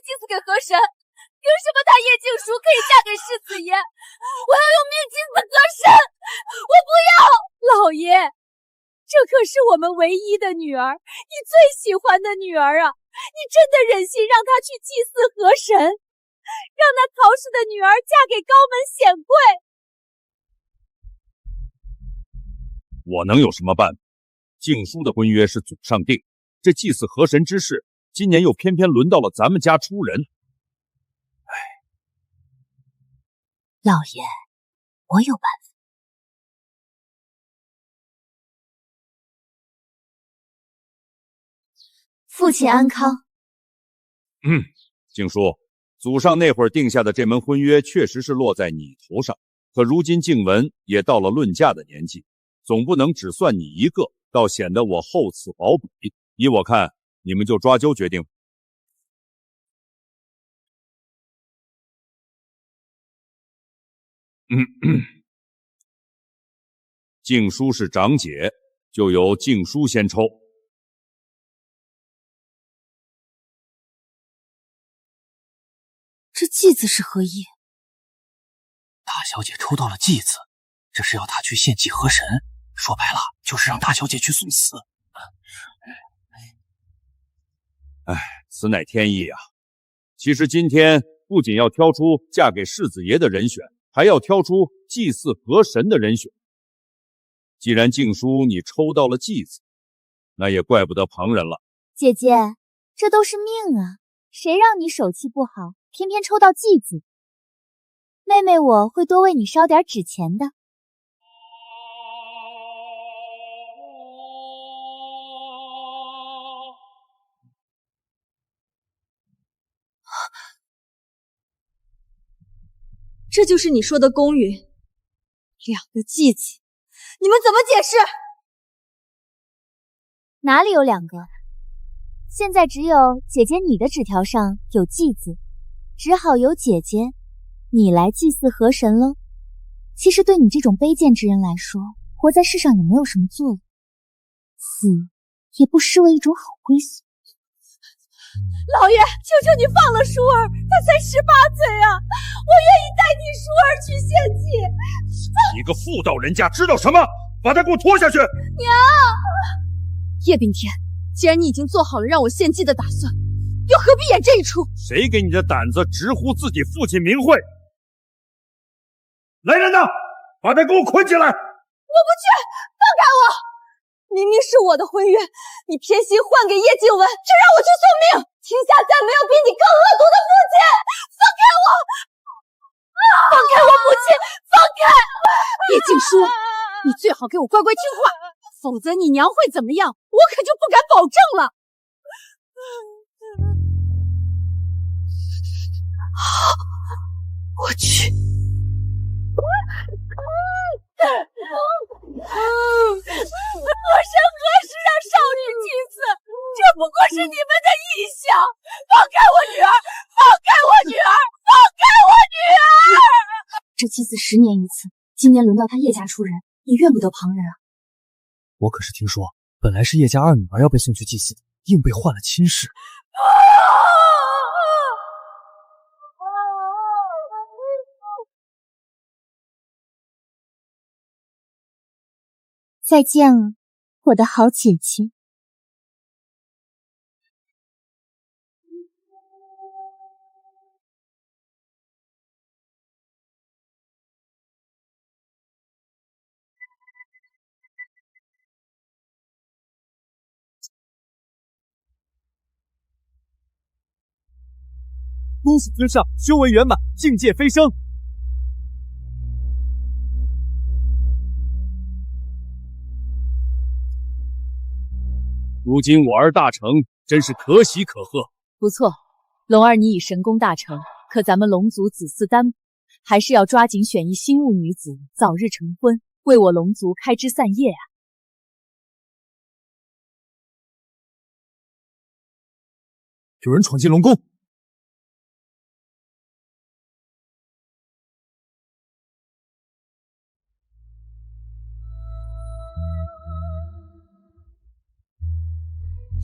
祭祀给河神，凭什么他叶静淑可以嫁给世子爷？我要用命祭祀河神！我不要！老爷，这可是我们唯一的女儿，你最喜欢的女儿啊！你真的忍心让她去祭祀河神，让那曹氏的女儿嫁给高门显贵？我能有什么办法？静淑的婚约是祖上定，这祭祀河神之事，今年又偏偏轮到了咱们家出人。老爷，我有办法。父亲安康。静淑，祖上那会儿定下的这门婚约确实是落在你头上，可如今静雯也到了论嫁的年纪，总不能只算你一个，倒显得我厚此薄彼。依我看，你们就抓阄决定。静淑是长姐，就由静淑先抽。这祭子是何意？大小姐抽到了祭子，这是要她去献祭河神，说白了就是让大小姐去送死。此乃天意啊！其实今天不仅要挑出嫁给世子爷的人选，还要挑出祭祀河神的人选。既然静淑你抽到了祭子，那也怪不得旁人了。姐姐，这都是命啊，谁让你手气不好，偏偏抽到祭子。妹妹我会多为你烧点纸钱的。这就是你说的公允？2个祭子，你们怎么解释？哪里有2个？现在只有姐姐你的纸条上有祭子，只好由姐姐你来祭祀河神了。其实对你这种卑贱之人来说，活在世上也没有什么作用，死也不失为一种好归宿。老爷，求求你放了淑儿，她才18岁啊！我愿意代替淑儿去献祭。你个妇道人家知道什么？把他给我拖下去！娘，叶秉天，既然你已经做好了让我献祭的打算，又何必演这一出？谁给你的胆子直呼自己父亲名讳？来人呐，把他给我捆起来！我不去，放开我！明明是我的婚约，你偏心换给叶静雯，却让我去送命！天下再没有比你更恶毒的父亲！放开我！放开我母亲！放开！叶静淑，你最好给我乖乖听话，否则你娘会怎么样，我可就不敢保证了。我去！河神何时让少女祭祀？这不过是你们的臆想！放开我女儿！放开我女儿！放开我女儿！这祭祀10年一次，今年轮到他叶家出人，也怨不得旁人啊。我可是听说，本来是叶家2女儿要被送去祭祀的，硬被换了亲事。再见了，我的好姐姐。恭喜尊上修为圆满，境界飞升。如今我儿大成，真是可喜可贺。不错，龙儿你已神功大成，可咱们龙族子嗣单薄，还是要抓紧选一心物女子，早日成婚，为我龙族开枝散叶啊！有人闯进龙宫。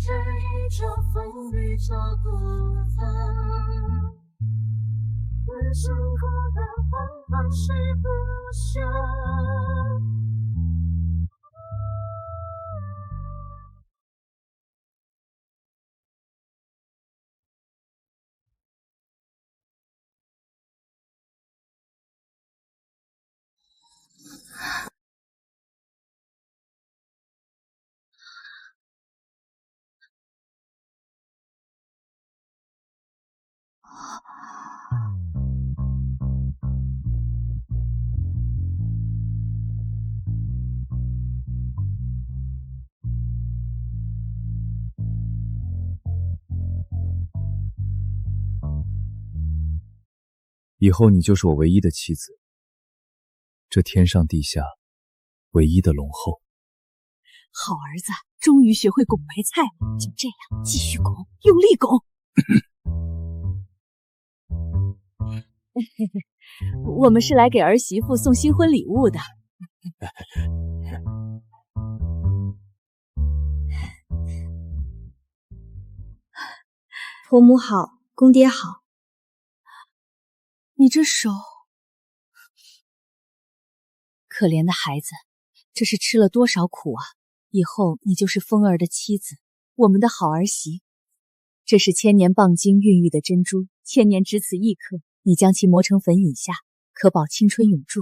这宇宙风雨着孤单，人生苦短，缓缓睡不休。以后你就是我唯一的妻子，这天上地下唯一的龙后。好儿子，终于学会拱白菜了，就这样继续拱，用力拱。我们是来给儿媳妇送新婚礼物的。婆母好，公爹好。你这手，可怜的孩子，这是吃了多少苦啊！以后你就是风儿的妻子，我们的好儿媳。这是千年棒精孕育的珍珠，千年只此一颗，你将其磨成粉饮下，可保青春永驻。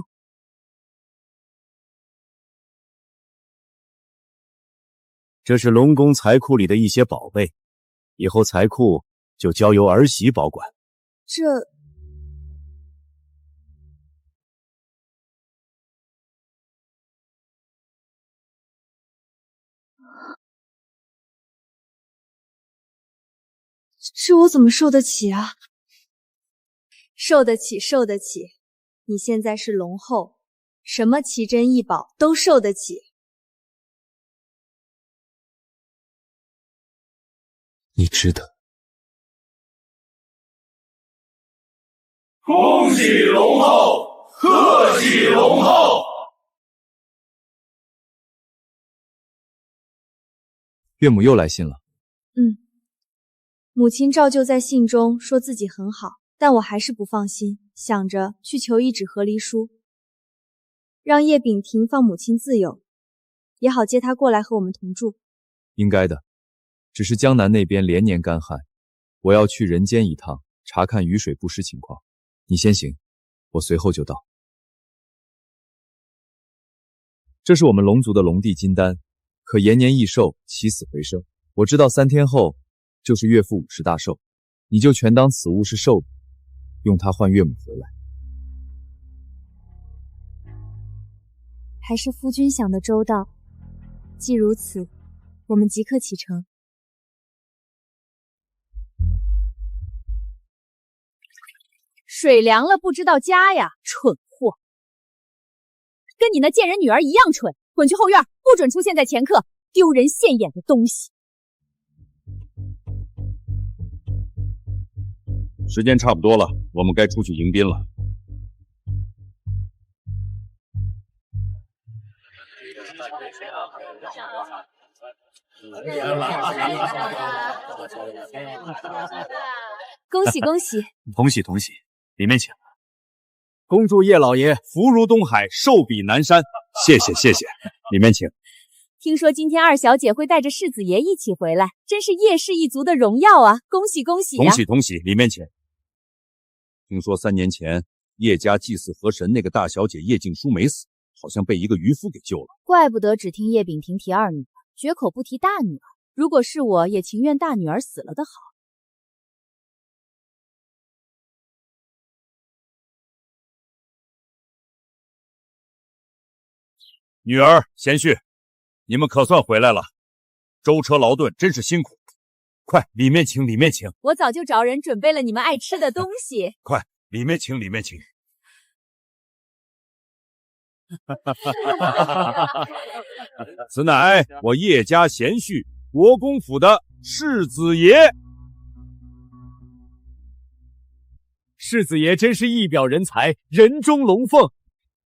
这是龙宫财库里的一些宝贝，以后财库就交由儿媳保管。这我怎么受得起啊？受得起，受得起。你现在是龙后，什么奇珍异宝都受得起。你值得。恭喜龙后，贺喜龙后！岳母又来信了。母亲照旧在信中说自己很好，但我还是不放心，想着去求一纸和离书，让叶秉霆放母亲自由，也好接她过来和我们同住。应该的，只是江南那边连年干旱，我要去人间一趟，查看雨水不湿情况。你先行，我随后就到。这是我们龙族的龙帝金丹，可延年益寿，起死回生。我知道3天后就是岳父50大寿，你就全当此物是寿礼，用它换岳母回来。还是夫君想的周到。既如此，我们即刻启程。水凉了不知道家呀，蠢货！跟你那贱人女儿一样蠢，滚去后院，不准出现在前客，丢人现眼的东西！时间差不多了，我们该出去迎宾了。恭喜恭喜！同喜同喜，里面请。恭祝叶老爷福如东海，寿比南山。谢谢谢谢，里面请。听说今天二小姐会带着世子爷一起回来，真是叶氏一族的荣耀啊！恭喜恭喜啊！同喜同喜，里面请。听说3年前叶家祭祀河神那个大小姐叶静书没死，好像被一个渔夫给救了。怪不得只听叶秉霆提二女儿，绝口不提大女儿。如果是我，也情愿大女儿死了的好。女儿贤婿，你们可算回来了，舟车劳顿，真是辛苦。快，里面请，里面请。我早就找人准备了你们爱吃的东西。快，里面请，里面请。此乃我叶家贤婿，国公府的世子爷。世子爷真是一表人才，人中龙凤。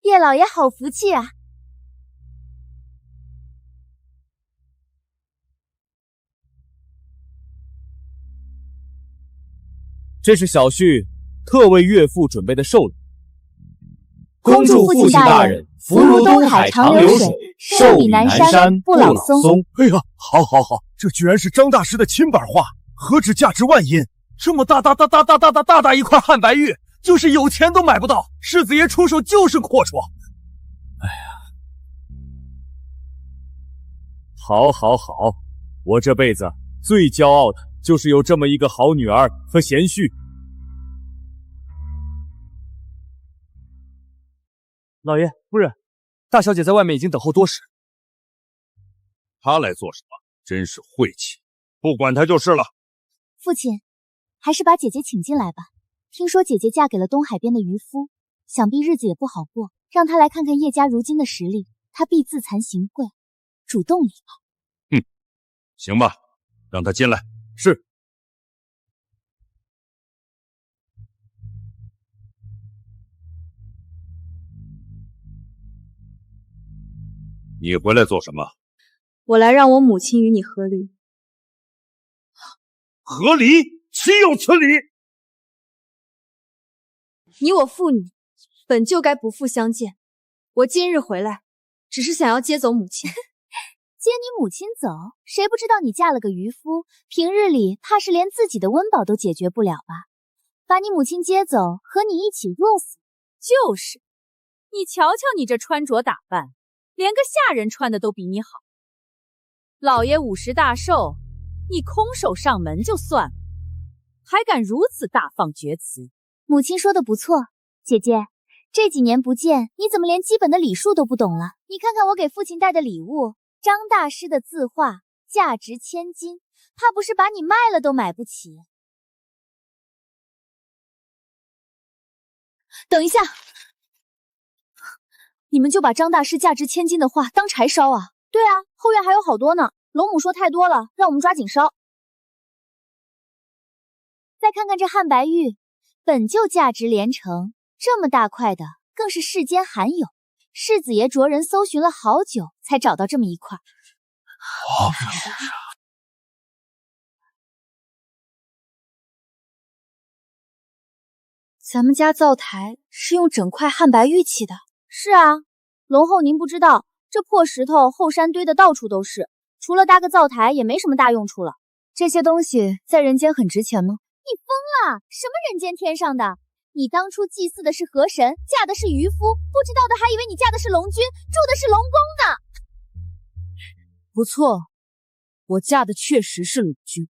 叶老爷好福气啊！这是小婿特为岳父准备的寿礼。恭祝父亲大人福如东海长流水，寿比南山不老松。哎呀，好，这居然是张大师的亲版画，何止价值万银？这么大一块汉白玉，就是有钱都买不到。世子爷出手就是阔绰。哎呀，好，我这辈子最骄傲的就是有这么一个好女儿和贤婿。老爷夫人，大小姐在外面已经等候多时。她来做什么？真是晦气！不管她就是了。父亲，还是把姐姐请进来吧。听说姐姐嫁给了东海边的渔夫，想必日子也不好过。让她来看看叶家如今的实力，她必自惭形秽，主动礼吧。行吧，让她进来。是。你回来做什么？我来让我母亲与你和离。和离？岂有此理！你我父女本就该不复相见，我今日回来，只是想要接走母亲。接你母亲走？谁不知道你嫁了个渔夫，平日里怕是连自己的温饱都解决不了吧？把你母亲接走，和你一起饿死。就是，你瞧瞧你这穿着打扮，连个下人穿的都比你好。老爷50大寿，你空手上门就算了，还敢如此大放厥词。母亲说的不错，姐姐，这几年不见，你怎么连基本的礼数都不懂了？你看看我给父亲带的礼物，张大师的字画，价值千金，怕不是把你卖了都买不起。等一下，你们就把张大师价值千金的画当柴烧啊？对啊，后院还有好多呢。龙母说太多了，让我们抓紧烧。再看看这汉白玉，本就价值连城，这么大块的更是世间罕有。世子爷着人搜寻了好久，才找到这么一块。咱们家灶台是用整块汉白玉砌的。是啊，龙后您不知道，这破石头后山堆的到处都是，除了搭个灶台也没什么大用处了。这些东西在人间很值钱吗？你疯了？什么人间天上的？你当初祭祀的是河神，嫁的是渔夫，不知道的还以为你嫁的是龙君，住的是龙宫呢。不错，我嫁的确实是龙君。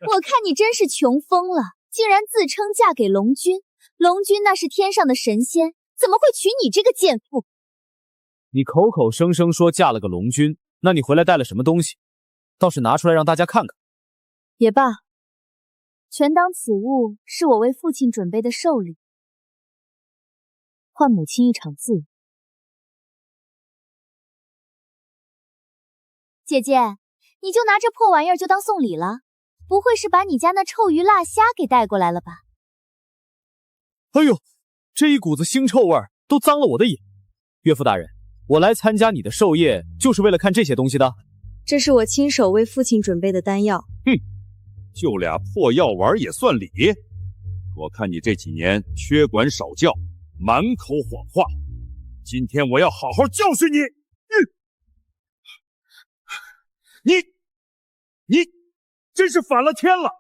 我看你真是穷疯了，竟然自称嫁给龙君。龙君那是天上的神仙，怎么会娶你这个贱妇？你口口声声说嫁了个龙君，那你回来带了什么东西？倒是拿出来让大家看看。也罢，全当此物是我为父亲准备的寿礼，换母亲一场自由。姐姐，你就拿这破玩意儿就当送礼了？不会是把你家那臭鱼辣虾给带过来了吧？哎呦，这一股子腥臭味儿都脏了我的眼。岳父大人，我来参加你的寿宴就是为了看这些东西的。这是我亲手为父亲准备的丹药。就俩破药丸也算礼？我看你这几年缺管少教，满口谎话。今天我要好好教训你！你真是反了天了！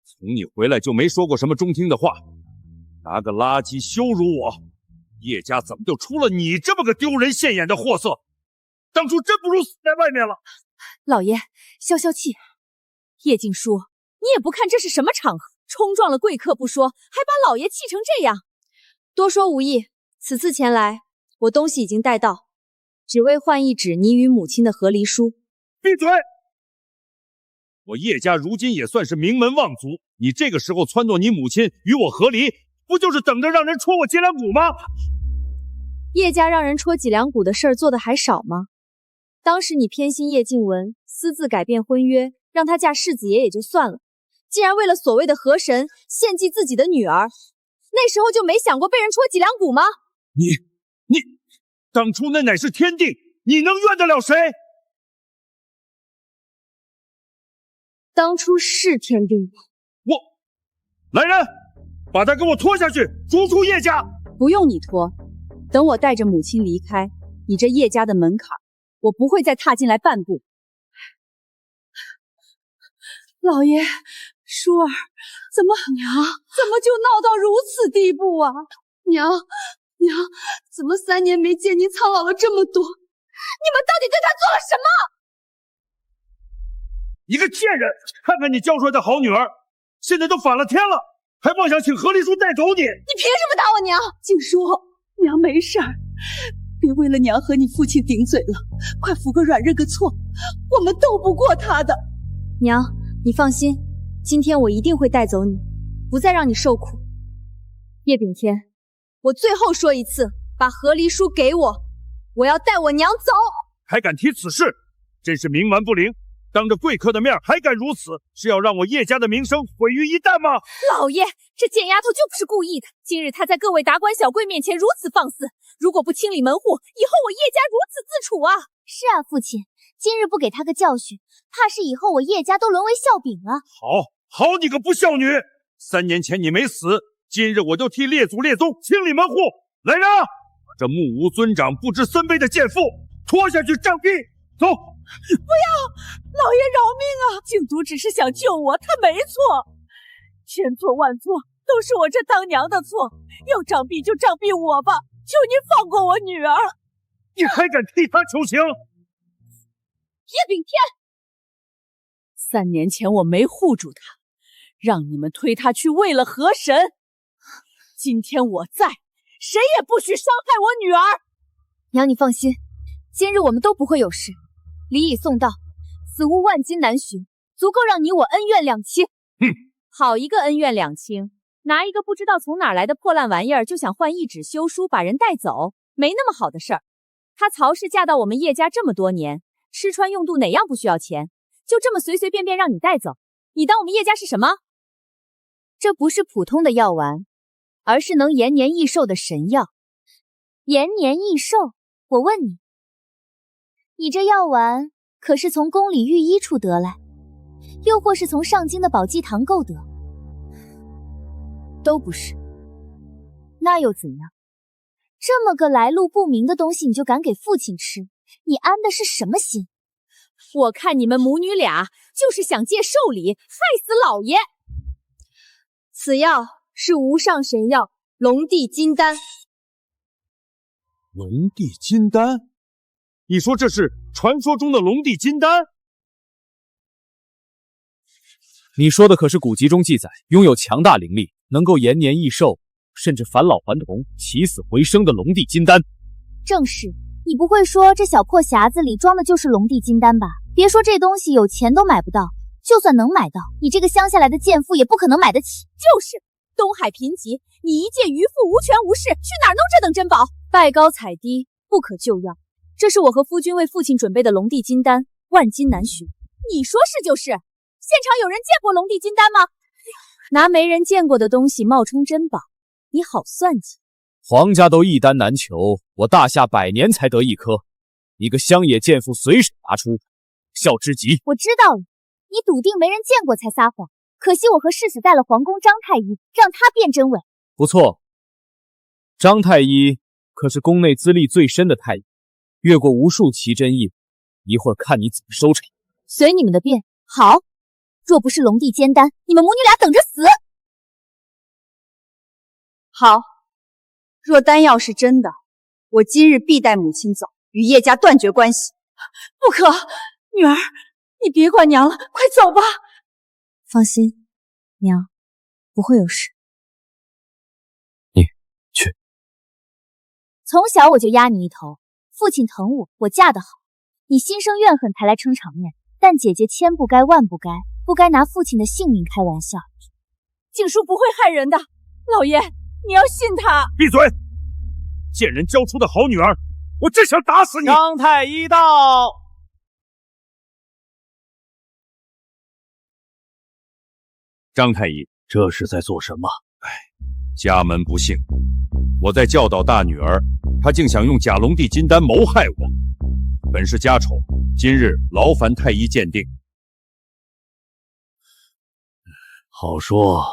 从你回来就没说过什么中听的话，拿个垃圾羞辱我。叶家怎么就出了你这么个丢人现眼的货色？当初真不如死在外面了。老爷，消消气。叶静书，你也不看这是什么场合，冲撞了贵客不说，还把老爷气成这样。多说无益，此次前来，我东西已经带到，只为换一纸你与母亲的和离书。闭嘴！我叶家如今也算是名门望族，你这个时候撺掇你母亲与我和离，不就是等着让人戳我脊梁骨吗？叶家让人戳脊梁骨的事儿做的还少吗？当时你偏心叶静雯，私自改变婚约，让她嫁世子爷也就算了，竟然为了所谓的河神献祭自己的女儿，那时候就没想过被人戳脊梁骨吗？你，当初那乃是天定，你能怨得了谁？当初是天定的。来人，把他给我拖下去，逐出叶家。不用你拖，等我带着母亲离开，你这叶家的门槛，我不会再踏进来半步。老爷，舒儿，怎么就闹到如此地步啊？娘，怎么3年没见您苍老了这么多？你们到底对他做了什么？一个贱人！看看你教出来的好女儿，现在都反了天了，还妄想请何离叔带走你！你凭什么打我娘？静书，娘没事儿，别为了娘和你父亲顶嘴了，快服个软认个错，我们斗不过他的。娘，你放心，今天我一定会带走你，不再让你受苦。叶秉天，我最后说一次，把和离书给我，我要带我娘走。还敢提此事，真是冥顽不灵！当着贵客的面还敢如此，是要让我叶家的名声毁于一旦吗？老爷，这贱丫头就不是故意的。今日她在各位达官小贵面前如此放肆，如果不清理门户，以后我叶家如此自处啊！是啊，父亲，今日不给她个教训，怕是以后我叶家都沦为笑柄了。好你个不孝女！3年前你没死，今日我就替列祖列宗清理门户。来人啊，把这目无尊长、不知尊卑的贱妇拖下去杖毙！走！不要，老爷饶命啊！静都只是想救我，他没错，千错万错都是我这当娘的错，要杖毙就杖毙我吧，求您放过我女儿！你还敢替她求情？叶秉天，3年前我没护住她，让你们推她去为了河神，今天我在，谁也不许伤害我女儿。娘，你放心，今日我们都不会有事。礼已送到，此物万金难寻，足够让你我恩怨两清。好一个恩怨两清，拿一个不知道从哪来的破烂玩意儿就想换一纸休书把人带走，没那么好的事儿。她曹氏嫁到我们叶家这么多年，吃穿用度哪样不需要钱？就这么随随便便让你带走，你当我们叶家是什么？这不是普通的药丸，而是能延年益寿的神药。延年益寿？我问你，你这药丸可是从宫里御医处得来，又或是从上京的宝济堂购得？都不是。那又怎样？这么个来路不明的东西你就敢给父亲吃，你安的是什么心？我看你们母女俩就是想借寿礼害死老爷。此药是无上神药龙帝金丹。龙帝金丹？你说这是传说中的龙帝金丹？你说的可是古籍中记载拥有强大灵力，能够延年益寿，甚至返老还童、起死回生的龙帝金丹？正是。你不会说这小破匣子里装的就是龙帝金丹吧？别说这东西有钱都买不到，就算能买到，你这个乡下来的贱妇也不可能买得起。就是东海贫瘠，你一介渔妇无权无势，去哪儿弄这等珍宝？拜高踩低，不可救药。这是我和夫君为父亲准备的龙帝金丹，万金难寻。你说是就是。现场有人见过龙帝金丹吗？拿没人见过的东西冒充珍宝，你好算计。皇家都一丹难求，我大夏100年才得一颗，你个乡野贱妇随手拿出，笑之极。我知道了，你笃定没人见过才撒谎。可惜我和世子带了皇宫张太医，让他辨真伪。不错，张太医可是宫内资历最深的太医，阅过无数奇珍异物，一会儿看你怎么收场。随你们的便。好，若不是龙帝煎丹，你们母女俩等着死。好，若丹药是真的，我今日必带母亲走，与叶家断绝关系。不可，女儿，你别管娘了，快走吧。放心，娘，不会有事。你去。从小我就压你一头，父亲疼我，我嫁得好，你心生怨恨才来撑场面。但姐姐千不该万不该，不该拿父亲的性命开玩笑。静书不会害人的，老爷，你要信他。闭嘴！贱人教出的好女儿，我真想打死你！张太医到。张太医，这是在做什么？家门不幸，我在教导大女儿，她竟想用假龙帝金丹谋害我，本是家丑，今日劳烦太医鉴定。好说，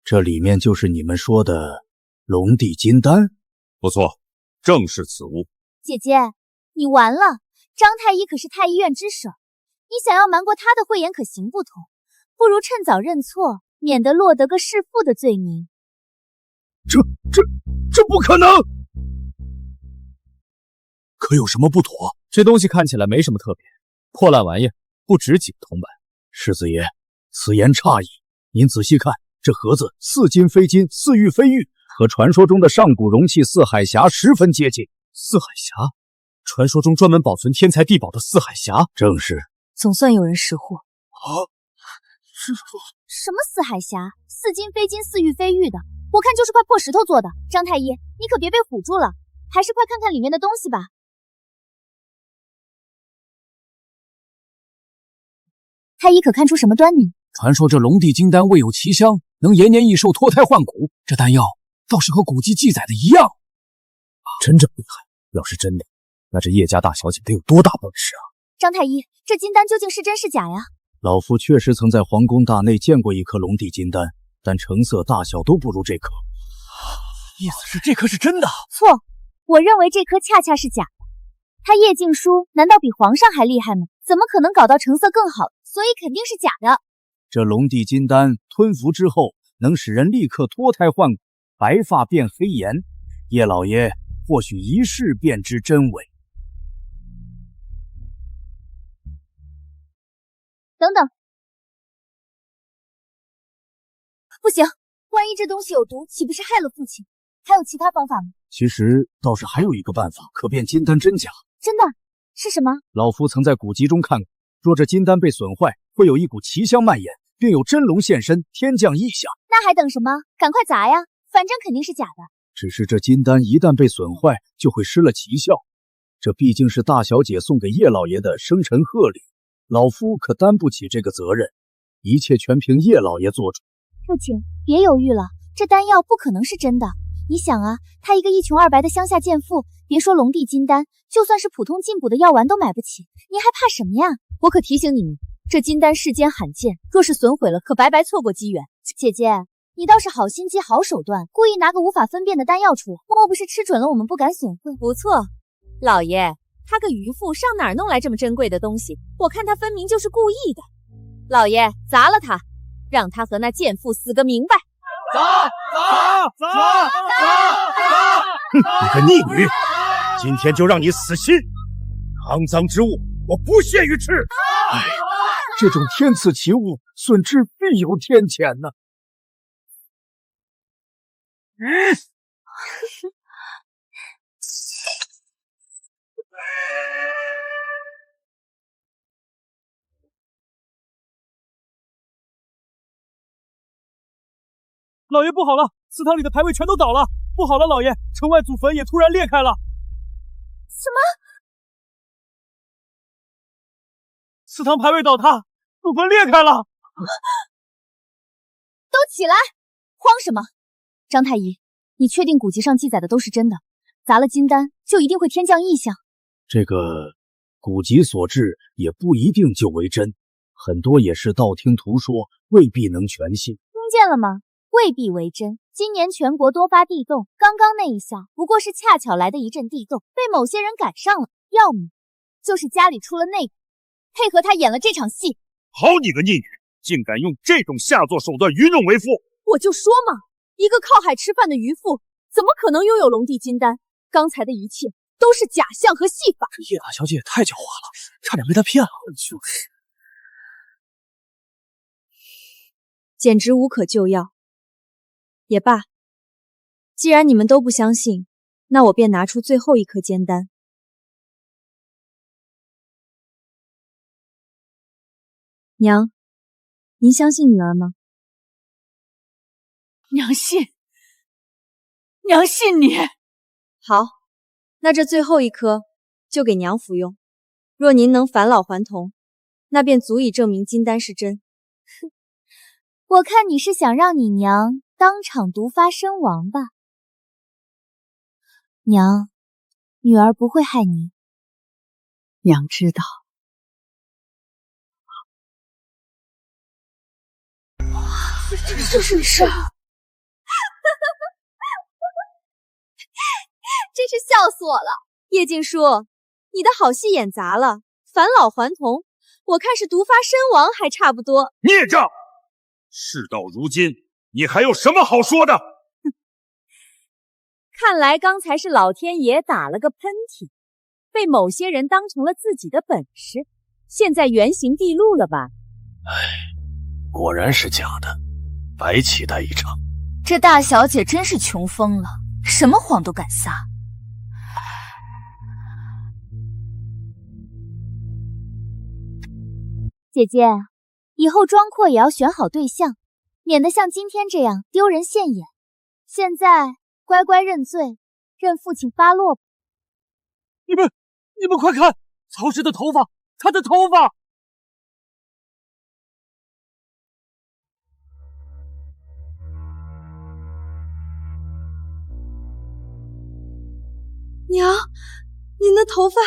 这里面就是你们说的龙帝金丹？不错，正是此物。姐姐，你完了！张太医可是太医院之首，你想要瞒过他的慧眼可行不通，不如趁早认错，免得落得个弑父的罪名。这不可能！可有什么不妥？这东西看起来没什么特别，破烂玩意，不值几个铜板。世子爷，此言差矣。您仔细看，这盒子似金非金，似玉非玉，和传说中的上古容器四海匣十分接近。四海匣，传说中专门保存天才地宝的四海匣。正是。总算有人识货。什么四海匣，似金非金，似玉非玉的，我看就是块破石头做的。张太医，你可别被唬住了，还是快看看里面的东西吧。太医可看出什么端倪？传说这龙帝金丹味有奇香，能延年益寿、脱胎换骨。这丹药倒是和古籍记载的一样。真这么厉害？要是真的，那这叶家大小姐得有多大本事啊！张太医，这金丹究竟是真是假呀？老夫确实曾在皇宫大内见过一颗龙帝金丹，但成色大小都不如这颗。意思是这颗是真的？错，我认为这颗恰恰是假的。他叶敬书难道比皇上还厉害吗？怎么可能搞到成色更好？所以肯定是假的。这龙帝金丹吞服之后，能使人立刻脱胎换骨，白发变黑颜。叶老爷或许一试便知真伪。等等，不行，万一这东西有毒，岂不是害了父亲？还有其他方法吗？其实倒是还有一个办法，可辨金丹真假。真的？是什么？老夫曾在古籍中看过，若这金丹被损坏，会有一股奇香蔓延，并有真龙现身，天降异象。那还等什么？赶快砸呀！反正肯定是假的。只是这金丹一旦被损坏，就会失了奇效。这毕竟是大小姐送给叶老爷的生辰贺礼，老夫可担不起这个责任，一切全凭叶老爷做主。父亲，别犹豫了，这丹药不可能是真的。你想啊，他一个一穷二白的乡下贱妇，别说龙帝金丹，就算是普通进补的药丸都买不起，你还怕什么呀？我可提醒你们，这金丹世间罕见，若是损毁了，可白白错过机缘。姐姐，你倒是好心机好手段，故意拿个无法分辨的丹药出来，莫不是吃准了我们不敢损坏？不错，老爷，他个渔夫上哪儿弄来这么珍贵的东西？我看他分明就是故意的。老爷，砸了他，让他和那贱妇死个明白。砸！你个逆女，今天就让你死心！肮脏之物，我不屑于吃。哎，这种天赐奇物，损之必有天谴呢。老爷不好了，祠堂里的牌位全都倒了！不好了，老爷，城外祖坟也突然裂开了。什么？祠堂牌位倒塌，祖坟裂开了！都起来！慌什么？张太医，你确定古籍上记载的都是真的？砸了金丹就一定会天降异象？这个古籍所致也不一定就为真，很多也是道听途说，未必能全信。听见了吗？未必为真。今年全国多发地动，刚刚那一下不过是恰巧来的一阵地动，被某些人赶上了，要么就是家里出了内鬼，配合他演了这场戏。好你个逆女，竟敢用这种下作手段愚弄为夫！我就说嘛，一个靠海吃饭的渔夫，怎么可能拥有龙帝金丹？刚才的一切都是假象和戏法。这叶大小姐也太狡猾了，差点被她骗了。就是，简直无可救药。也罢，既然你们都不相信，那我便拿出最后一颗金丹。娘，您相信女儿吗？娘信，娘信你。好，那这最后一颗就给娘服用。若您能返老还童，那便足以证明金丹是真。哼，我看你是想让你娘当场毒发身亡吧？娘，女儿不会害你。娘知道。这是事儿。真是笑死我了！叶静书，你的好戏演砸了，返老还童，我看是毒发身亡还差不多。孽障！事到如今，你还有什么好说的？看来刚才是老天爷打了个喷嚏，被某些人当成了自己的本事，现在原形毕露了吧？果然是假的，白期待一场。这大小姐真是穷疯了，什么谎都敢撒。姐姐，以后装阔也要选好对象，免得像今天这样丢人现眼。现在乖乖认罪，认父亲发落吧。你们快看，曹氏的头发，他的头发！娘，您的头发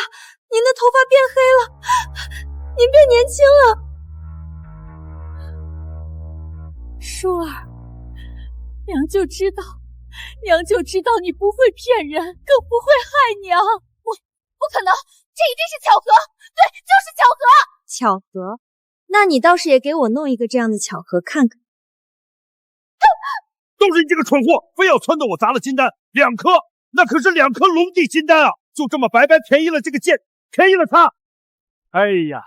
变黑了，您变年轻了。舒儿，娘就知道你不会骗人，更不会害娘。不可能，这一定是巧合，对，就是巧合。巧合？那你倒是也给我弄一个这样的巧合看看。都是你这个蠢货，非要撺掇我砸了金丹2颗，那可是2颗龙帝金丹啊！就这么白白便宜了这个剑，便宜了他。哎呀，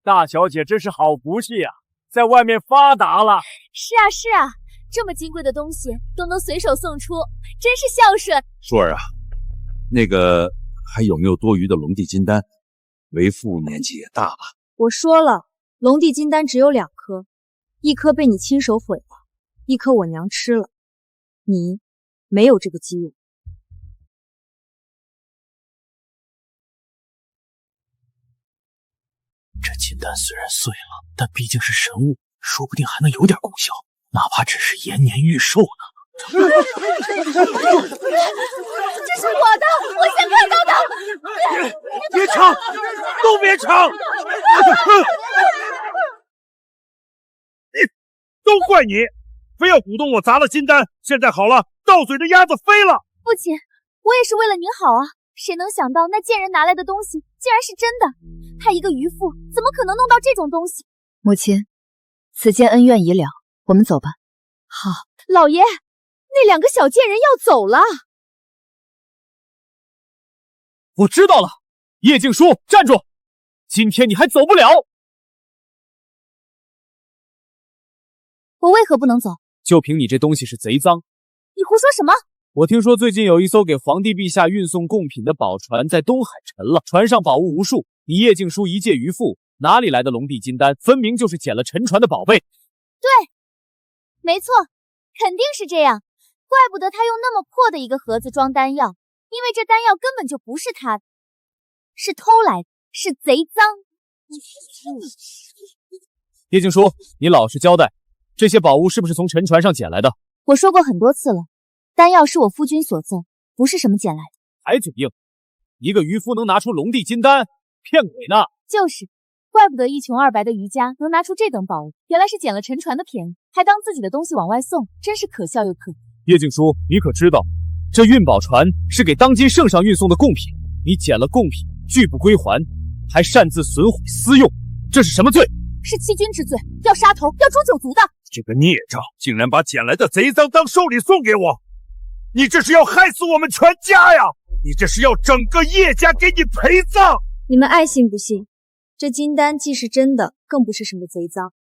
大小姐真是好福气啊，在外面发达了。是啊，这么金贵的东西都能随手送出，真是孝顺。舒儿啊，那个还有没有多余的龙帝金丹？为父年纪也大了。我说了，龙帝金丹只有2颗，1颗被你亲手毁了，1颗我娘吃了，你没有这个机会。这金丹虽然碎了，但毕竟是神物，说不定还能有点功效，哪怕只是延年益寿呢。这是我的，我先看到的。别抢，都别抢！都怪你，非要鼓动我砸了金丹。现在好了，到嘴的鸭子飞了。父亲，我也是为了您好啊，谁能想到那贱人拿来的东西竟然是真的？他一个渔夫，怎么可能弄到这种东西？母亲，此间恩怨已了，我们走吧。好，老爷，那2个小贱人要走了。我知道了，叶静书，站住！今天你还走不了。我为何不能走？就凭你这东西是贼赃。你胡说什么？我听说最近有一艘给皇帝陛下运送贡品的宝船在东海沉了，船上宝物无数。你叶静书一介渔妇，哪里来的龙帝金丹？分明就是捡了沉船的宝贝。对，没错，肯定是这样。怪不得他用那么破的一个盒子装丹药，因为这丹药根本就不是他的，是偷来的，是贼赃。叶静书，你老实交代，这些宝物是不是从沉船上捡来的？我说过很多次了，丹药是我夫君所赠，不是什么捡来的。还嘴硬，一个渔夫能拿出龙帝金丹，骗鬼呢！就是，怪不得一穷二白的渔家能拿出这等宝物，原来是捡了沉船的便宜，还当自己的东西往外送，真是可笑又可悲。叶静书，你可知道，这运宝船是给当今圣上运送的贡品，你捡了贡品拒不归还，还擅自损毁私用，这是什么罪？是欺君之罪，要杀头，要诛九族的。这个孽障竟然把捡来的贼赃当寿礼送给我，你这是要害死我们全家呀！你这是要整个叶家给你陪葬！你们爱信不信，这金丹既是真的，更不是什么贼赃。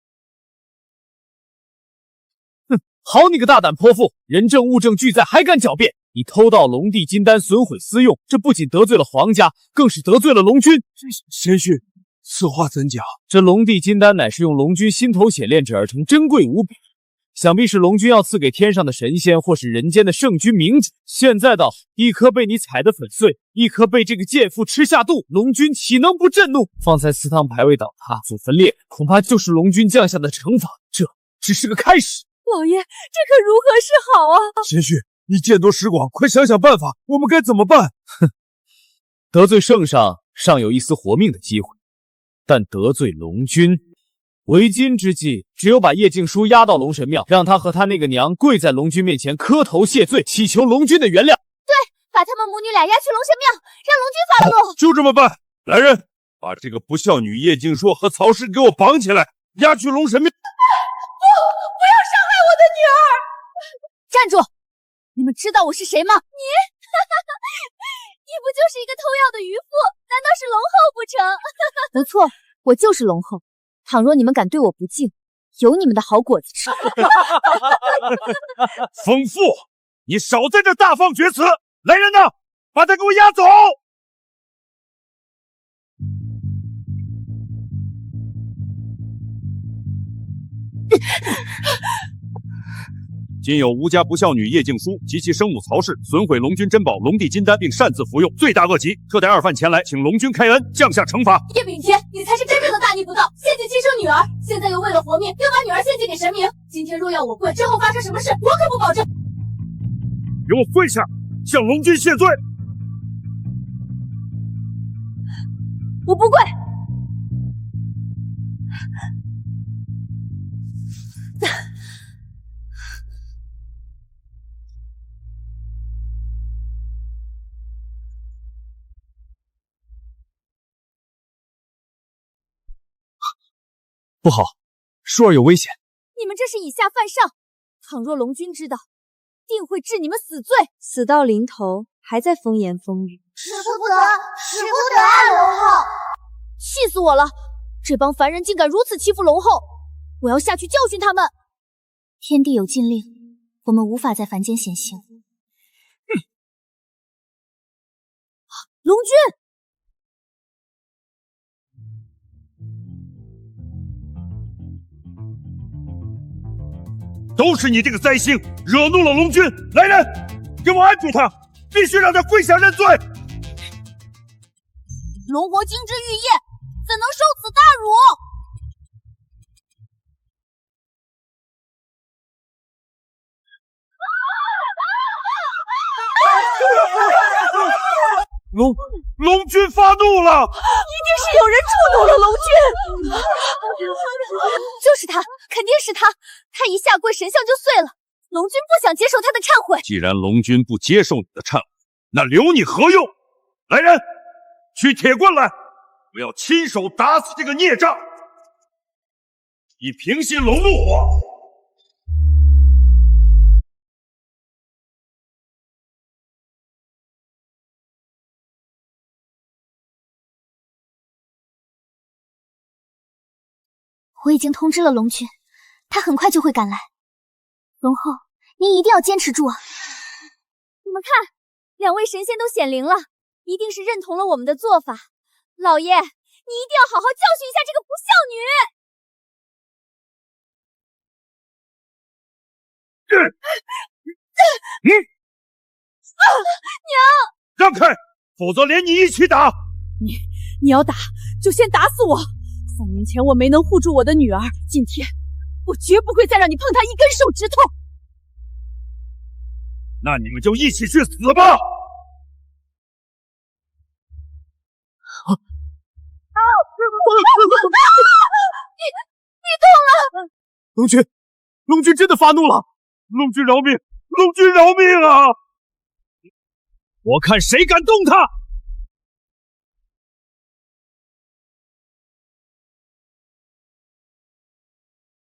哼，好你个大胆泼妇，人证物证俱在，还敢狡辩！你偷盗龙帝金丹，损毁私用，这不仅得罪了皇家，更是得罪了龙君。贤婿，此话怎讲？这龙帝金丹乃是用龙君心头血炼制而成，珍贵无比，想必是龙君要赐给天上的神仙或是人间的圣君明主。现在倒一颗被你踩得粉碎，一颗被这个贱妇吃下肚，龙君岂能不震怒？方才祠堂牌位倒塌，祖坟裂，恐怕就是龙君降下的惩罚，这只是个开始。老爷，这可如何是好啊？贤婿，你见多识广，快想想办法，我们该怎么办？哼，得罪圣上尚有一丝活命的机会，但得罪龙君，为今之计，只有把叶静书押到龙神庙，让他和他那个娘跪在龙君面前磕头谢罪，祈求龙君的原谅。把他们母女俩押去龙神庙，让龙君发怒。就这么办。来人，把这个不孝女叶静说和曹氏给我绑起来，押去龙神庙。不要伤害我的女儿！站住！你们知道我是谁吗？你不就是一个偷药的渔夫？难道是龙后不成？不错，我就是龙后。倘若你们敢对我不敬，有你们的好果子吃。疯妇，你少在这大放厥词！来人呐，把他给我押走！今有吴家不孝女叶静书及其生母曹氏损毁龙君珍宝龙帝金丹，并擅自服用，罪大恶极，特带二犯前来，请龙君开恩，降下惩罚。叶秉天，你才是真正的大逆不道，献祭亲生女儿，现在又为了活命，又把女儿献祭给神明。今天若要我跪，之后发生什么事，我可不保证。给我跪下，向龙君谢罪！我不跪。不好，舒儿有危险！你们这是以下犯上，倘若龙君知道，定会治你们死罪。死到临头，还在风言风语。使不得啊，龙后！气死我了！这帮凡人竟敢如此欺负龙后，我要下去教训他们。天地有禁令，我们无法在凡间显形。龙君！都是你这个灾星，惹怒了龙君！来人，给我按住他，必须让他跪下认罪！龙国精之玉液，怎能受此大辱？龙君发怒了，一定是有人触怒了龙君。就是他，肯定是他。他一下跪，神像就碎了。龙君不想接受他的忏悔。既然龙君不接受你的忏悔，那留你何用？来人，取铁棍来，我要亲手打死这个孽障，以平息龙怒火。我已经通知了龙君，他很快就会赶来。龙后，您一定要坚持住啊！你们看，两位神仙都显灵了，一定是认同了我们的做法。老爷，你一定要好好教训一下这个不孝女！娘，让开，否则连你一起打！你要打，就先打死我！3年前我没能护住我的女儿，今天我绝不会再让你碰她一根手指头。那你们就一起去死吧！你动了！龙君真的发怒了！龙君饶命！龙君饶命啊！我看谁敢动他！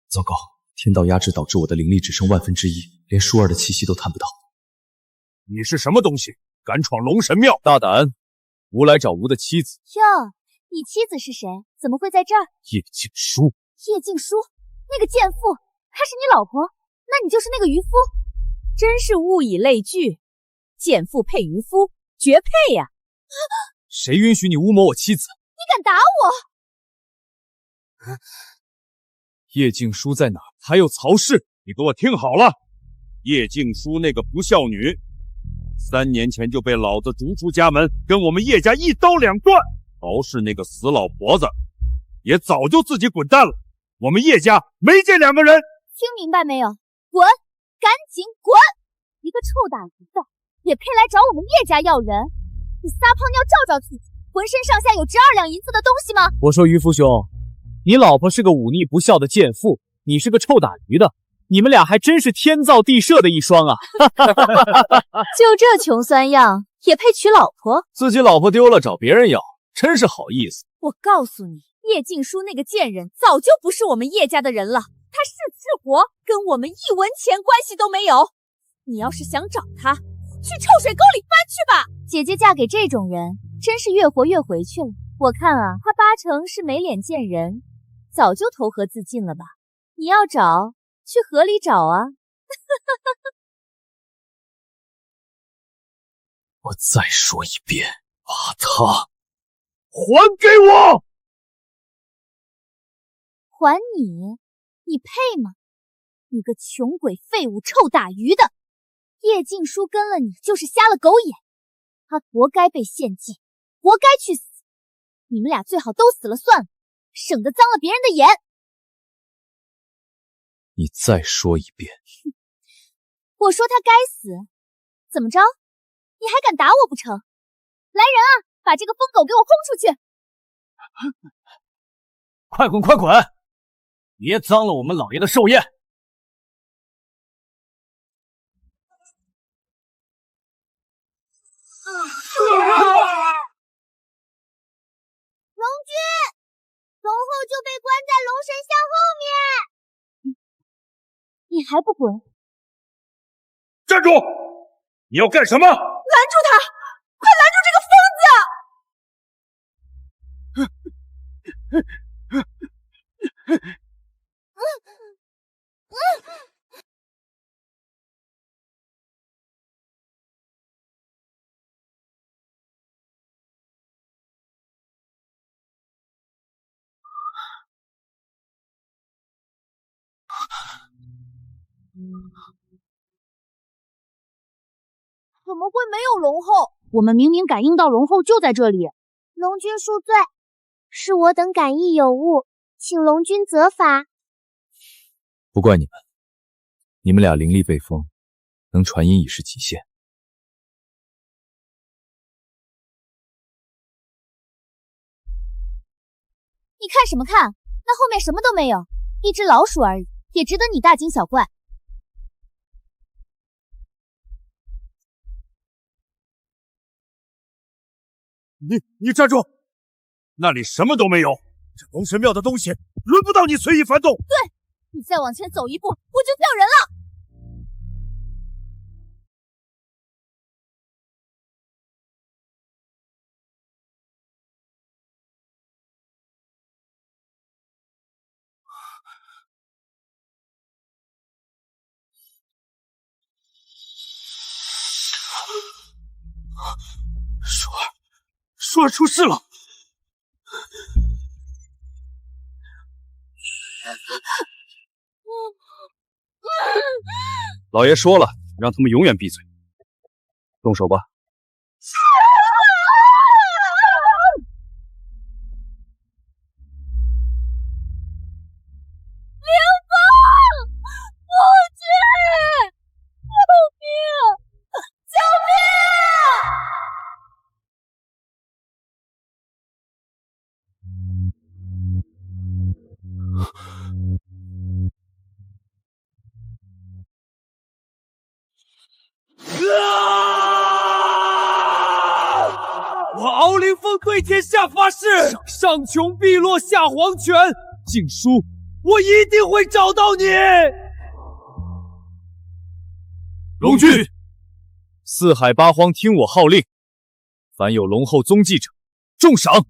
糟糕，天道压制导致我的灵力只剩1/1000，连舒儿的气息都探不到。你是什么东西，敢闯龙神庙？大胆！吾来找吾的妻子。哟，你妻子是谁？怎么会在这儿？叶静书。叶静书，那个贱妇，她是你老婆？那你就是那个渔夫？真是物以类聚，贱妇配渔夫，绝配呀！谁允许你污蔑我妻子？你敢打我！叶静书在哪儿？还有曹氏，你给我听好了，叶静书那个不孝女，3年前就被老子逐出家门，跟我们叶家一刀两断。曹氏那个死老婆子，也早就自己滚蛋了。我们叶家没这2个人。听明白没有？滚！赶紧滚！一个臭打鱼的，也配来找我们叶家要人？你撒泡尿照照自己，浑身上下有值2两银子的东西吗？我说渔夫兄，你老婆是个忤逆不孝的贱妇，你是个臭打鱼的，你们俩还真是天造地设的一双啊！就这穷酸样也配娶老婆？自己老婆丢了找别人要，真是好意思。我告诉你，叶静书那个贱人早就不是我们叶家的人了，他是吃活，跟我们一文钱关系都没有。你要是想找他，去臭水沟里翻去吧。姐姐嫁给这种人，真是越活越回去了。我看啊，他八成是没脸见人，早就投河自尽了吧。你要找，去河里找啊。我再说一遍，把他还给我！还你？你配吗？你个穷鬼废物，臭打鱼的！叶静书跟了你就是瞎了狗眼，他活该被献祭，活该去死。你们俩最好都死了算了，省得脏了别人的眼。你再说一遍。我说他该死，怎么着？你还敢打我不成？来人啊，把这个疯狗给我轰出去！快滚快滚！别脏了我们老爷的寿宴！龙君，龙后就被关在龙神像后面。你还不滚？站住！你要干什么？拦住他！快拦住这个疯子！怎么会没有龙后？我们明明感应到龙后就在这里。龙君恕罪，是我等感应有误，请龙君责罚。不怪你们，你们俩灵力被封，能传音已是极限。你看什么看？那后面什么都没有，一只老鼠而已，也值得你大惊小怪。你站住！那里什么都没有，这龙神庙的东西轮不到你随意翻动。对，你再往前走一步，我就叫人了。舒儿出事了！老爷说了，让他们永远闭嘴。动手吧。我敖凌风对天下发誓，上穷碧落下黄泉。静书，我一定会找到你。龙君，四海八荒听我号令，凡有龙后踪迹者，重赏。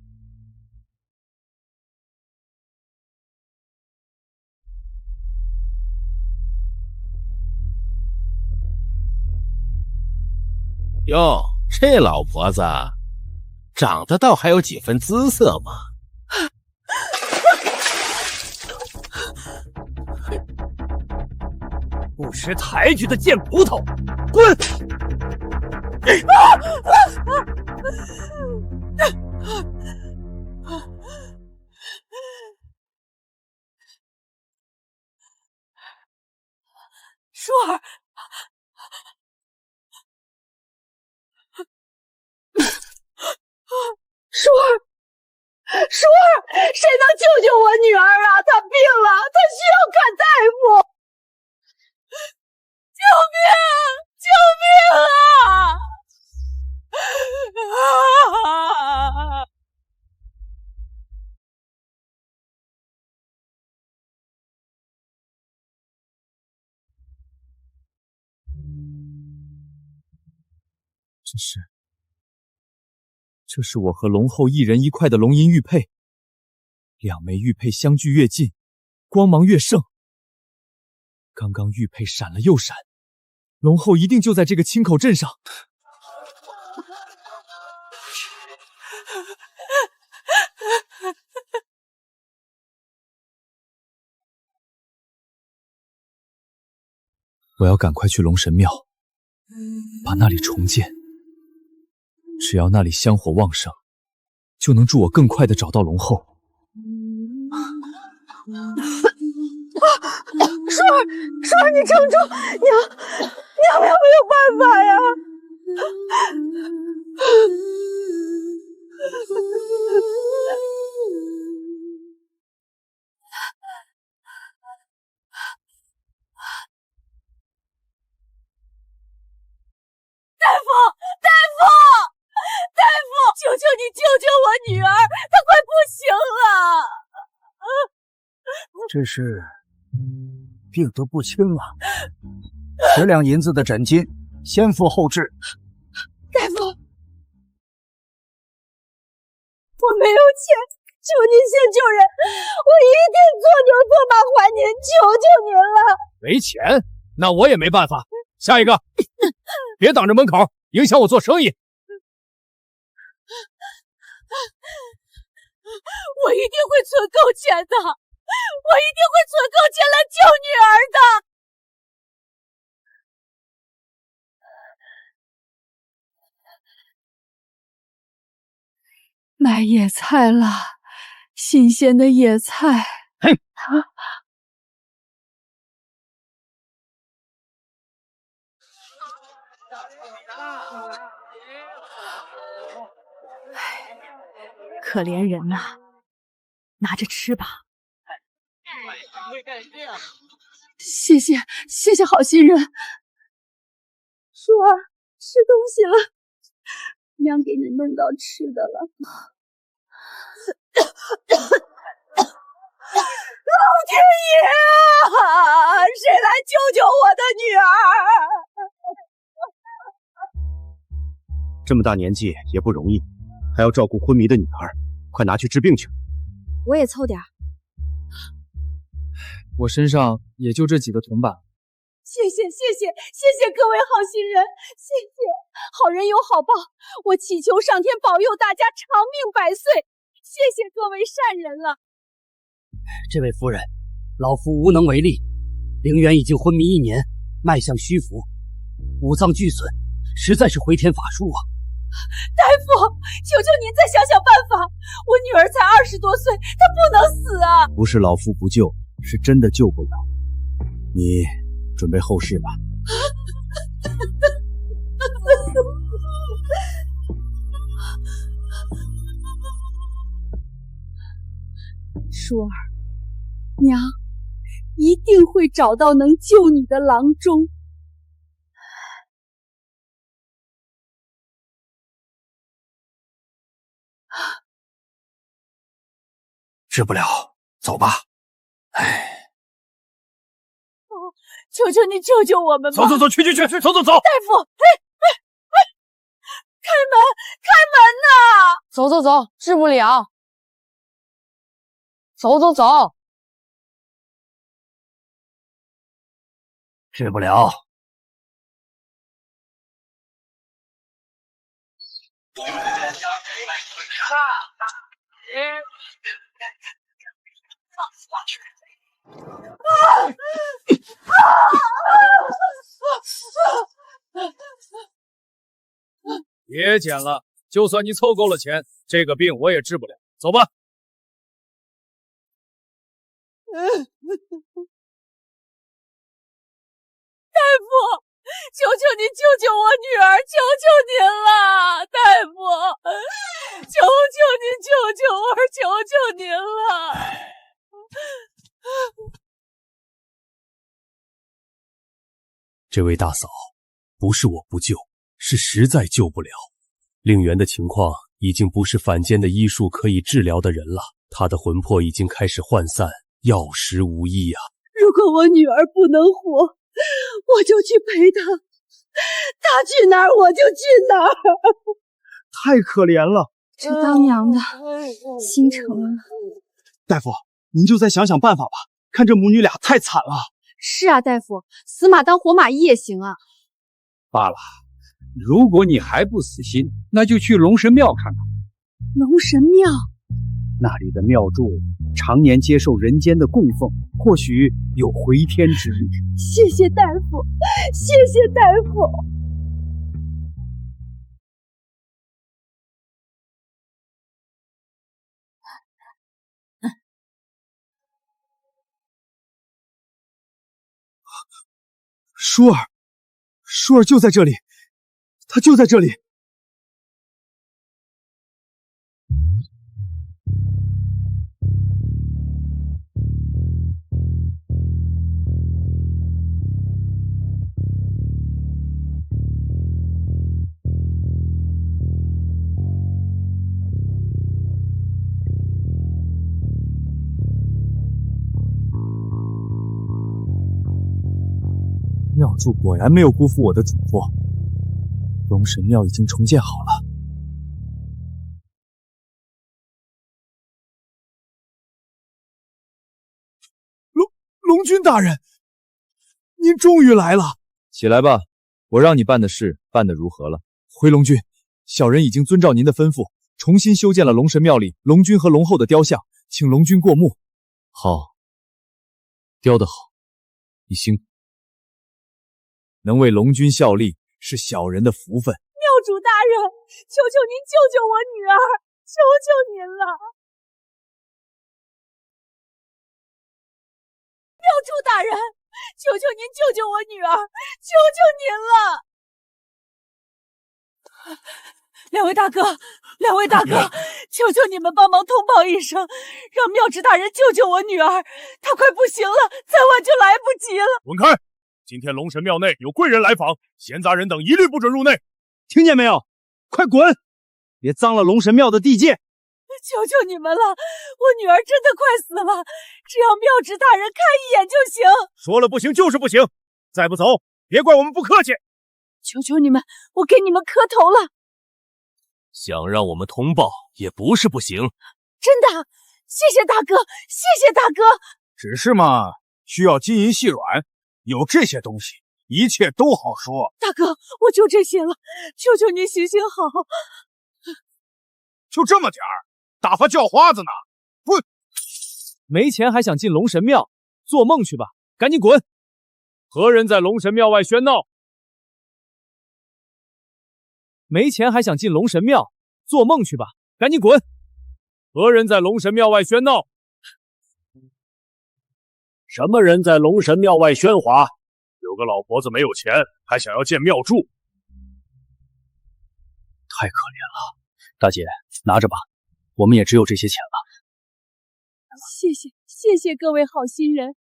哟，这老婆子长得倒还有几分姿色嘛。不识抬举的贱骨头，滚！舒儿，舒儿，舒儿，谁能救救我女儿这是我和龙后一人一块的龙银玉佩，两枚玉佩相距越近，光芒越盛。刚刚玉佩闪了又闪，龙后一定就在这个青口镇上。我要赶快去龙神庙，把那里重建。只要那里香火旺盛，就能助我更快地找到龙后。舒儿，你撑住！娘没有办法呀！求求你救救我女儿，她快不行了！这是病得不轻啊！10两银子的诊金，先付后治。大夫，我没有钱，求您先救人，我一定做牛做马还您，求求您了！没钱，那我也没办法。下一个，别挡着门口，影响我做生意。我一定会存够钱的，我一定会存够钱来救女儿的。买野菜了，新鲜的野菜。嘿，可怜人呐，拿着吃吧。谢谢好心人。舒儿，吃东西了，娘给你弄到吃的了。老天爷啊！谁来救救我的女儿？这么大年纪也不容易，还要照顾昏迷的女儿，快拿去治病去。我也凑点。我身上也就这几个铜板。谢谢各位好心人，谢谢，好人有好报，我祈求上天保佑大家长命百岁，谢谢各位善人了。这位夫人，老夫无能为力，陵园已经昏迷1年，脉象虚浮，五脏俱损，实在是回天乏术啊！大夫，求求您再想想办法，我女儿才20多岁，她不能死啊！不是老夫不救，是真的救不了。你准备后事吧。舒儿，娘一定会找到能救你的郎中。治不了，走吧。唉。求求你救救我们吧！走，去，走！大夫，开门呐！走，治不了。走，治不了。别捡了，就算你凑够了钱，这个病我也治不了。走吧。大夫，求求您救救我女儿，求求您了，大夫，求求您救救我，求求您了。这位大嫂，不是我不救，是实在救不了。令媛的情况已经不是凡间的医术可以治疗的人了，她的魂魄已经开始涣散，药石无益啊。如果我女儿不能活，我就去陪她他去哪儿我就去哪儿。太可怜了，这当娘的心诚了。大夫，您就再想想办法吧，看这母女俩太惨了。是啊，大夫，死马当活马医也行啊。罢了，如果你还不死心，那就去龙神庙看看。龙神庙，那里的庙祝常年接受人间的供奉，或许有回天之日。谢谢大夫，谢谢大夫。舒儿，舒儿就在这里，她就在这里。庙祝果然没有辜负我的嘱咐，龙神庙已经重建好了。龙君大人，您终于来了！起来吧，我让你办的事办得如何了？回龙君，小人已经遵照您的吩咐，重新修建了龙神庙里龙君和龙后的雕像，请龙君过目。好，雕得好，你辛苦。能为龙君效力是小人的福分。庙主大人，求求您救救我女儿，求求您了！庙主大人，求求您救救我女儿，求求您了！两位大哥，两位大哥，求求你们帮忙通报一声，让庙主大人救救我女儿，她快不行了，再晚就来不及了。滚开！今天龙神庙内有贵人来访，闲杂人等一律不准入内。听见没有？快滚！别脏了龙神庙的地界！求求你们了，我女儿真的快死了，只要庙主大人看一眼就行。说了不行就是不行，再不走，别怪我们不客气。求求你们，我给你们磕头了。想让我们通报也不是不行。真的，谢谢大哥，谢谢大哥。只是嘛，需要金银细软。有这些东西，一切都好说。大哥，我就这些了，求求您行行好。就这么点儿，打发叫花子呢？滚！没钱还想进龙神庙，做梦去吧！赶紧滚！何人在龙神庙外喧闹？没钱还想进龙神庙，做梦去吧！赶紧滚！何人在龙神庙外喧闹？什么人在龙神庙外喧哗？有个老婆子没有钱，还想要建庙祝，太可怜了。大姐，拿着吧，我们也只有这些钱了。谢谢，谢谢各位好心人，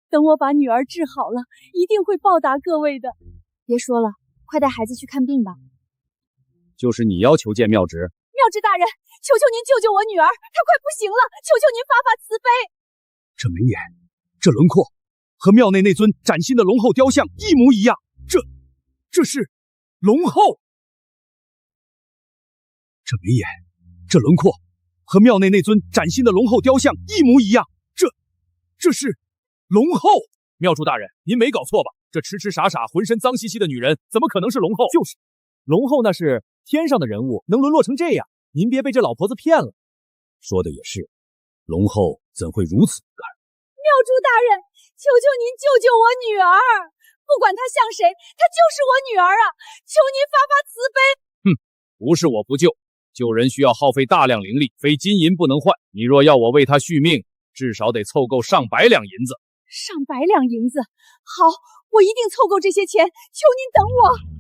等我把女儿治好了，一定会报答各位的。别说了，快带孩子去看病吧。就是你要求建庙职。庙主大人，求求您救救我女儿，她快不行了，求求您发发慈悲。这眉眼，这轮廓，和庙内那尊崭新的龙后雕像一模一样。这是龙后。这眉眼，这轮廓，和庙内那尊崭新的龙后雕像一模一样。这是龙后。庙主大人，您没搞错吧？这痴痴傻傻、浑身脏兮兮的女人，怎么可能是龙后？就是，龙后那是天上的人物，能沦落成这样？您别被这老婆子骗了。说的也是，龙后怎会如此不堪？庙主大人，求求您救救我女儿！不管她像谁，她就是我女儿啊！求您发发慈悲！哼，不是我不救，救人需要耗费大量灵力，非金银不能换。你若要我为她续命，至少得凑够上百两银子。上百两银子，好，我一定凑够这些钱，求您等我。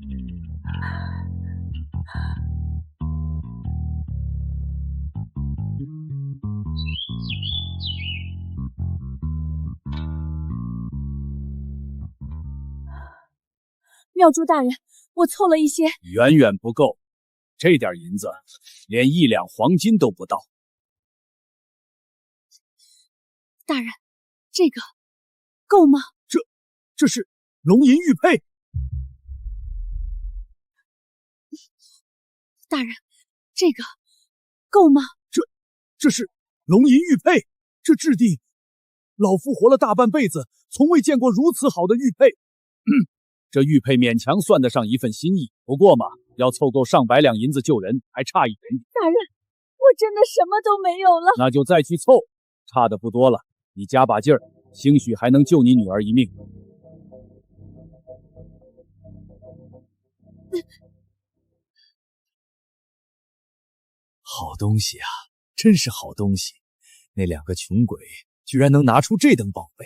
庙祝大人，我凑了一些，远远不够，这点银子连1两黄金都不到。大人，这个够吗？这是龙银玉佩。大人，这个够吗？这是龙银玉佩，这质地，老夫活了大半辈子，从未见过如此好的玉佩。这玉佩勉强算得上一份心意，不过嘛，要凑够上百两银子救人，还差一点点。大人，我真的什么都没有了。那就再去凑，差的不多了，你加把劲儿，兴许还能救你女儿一命。好东西啊，真是好东西！那两个穷鬼居然能拿出这等宝贝，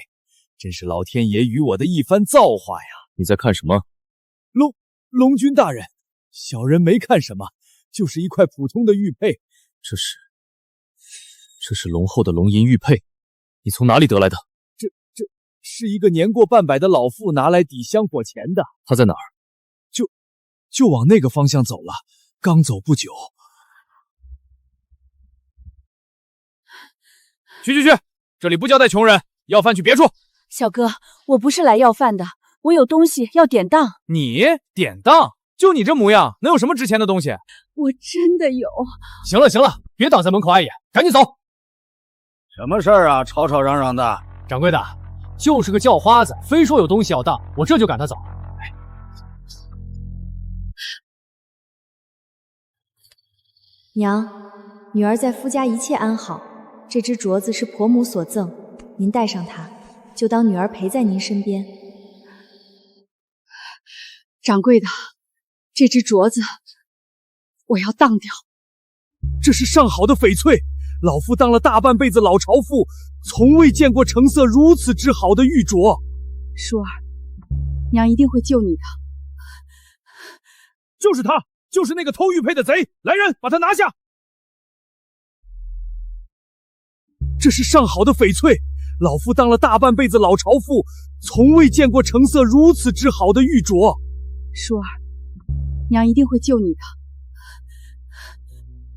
真是老天爷与我的一番造化呀！你在看什么？龙君大人，小人没看什么，就是一块普通的玉佩。这是龙后的龙银玉佩，你从哪里得来的？这是一个年过半百的老妇拿来抵香火钱的。他在哪儿？就往那个方向走了，刚走不久。去，这里不交代穷人，要饭去别处。小哥，我不是来要饭的，我有东西要典当。你典当？就你这模样，能有什么值钱的东西？我真的有。行了，别挡在门口碍眼，赶紧走。什么事儿啊？吵吵嚷嚷的。掌柜的，就是个叫花子，非说有东西要当，我这就赶他走。娘，女儿在夫家一切安好。这只镯子是婆母所赠，您戴上它，就当女儿陪在您身边。掌柜的，这只镯子我要当掉。这是上好的翡翠，老夫当了大半辈子老巢妇，从未见过成色如此之好的玉镯。舒儿，娘一定会救你的。就是他，就是那个偷玉佩的贼！来人，把他拿下！这是上好的翡翠，老夫当了大半辈子老巢妇，从未见过成色如此之好的玉镯。舒儿，娘一定会救你的。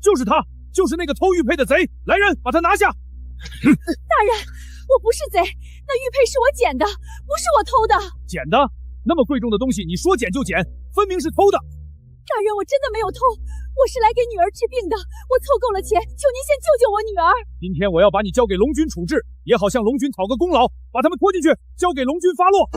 就是他，就是那个偷玉佩的贼！来人，把他拿下！大人，我不是贼，那玉佩是我捡的，不是我偷的。捡的？那么贵重的东西，你说捡就捡，分明是偷的。大人，我真的没有偷，我是来给女儿治病的。我凑够了钱，求您先救救我女儿。今天我要把你交给龙君处置，也好向龙君讨个功劳，把他们拖进去，交给龙君发落。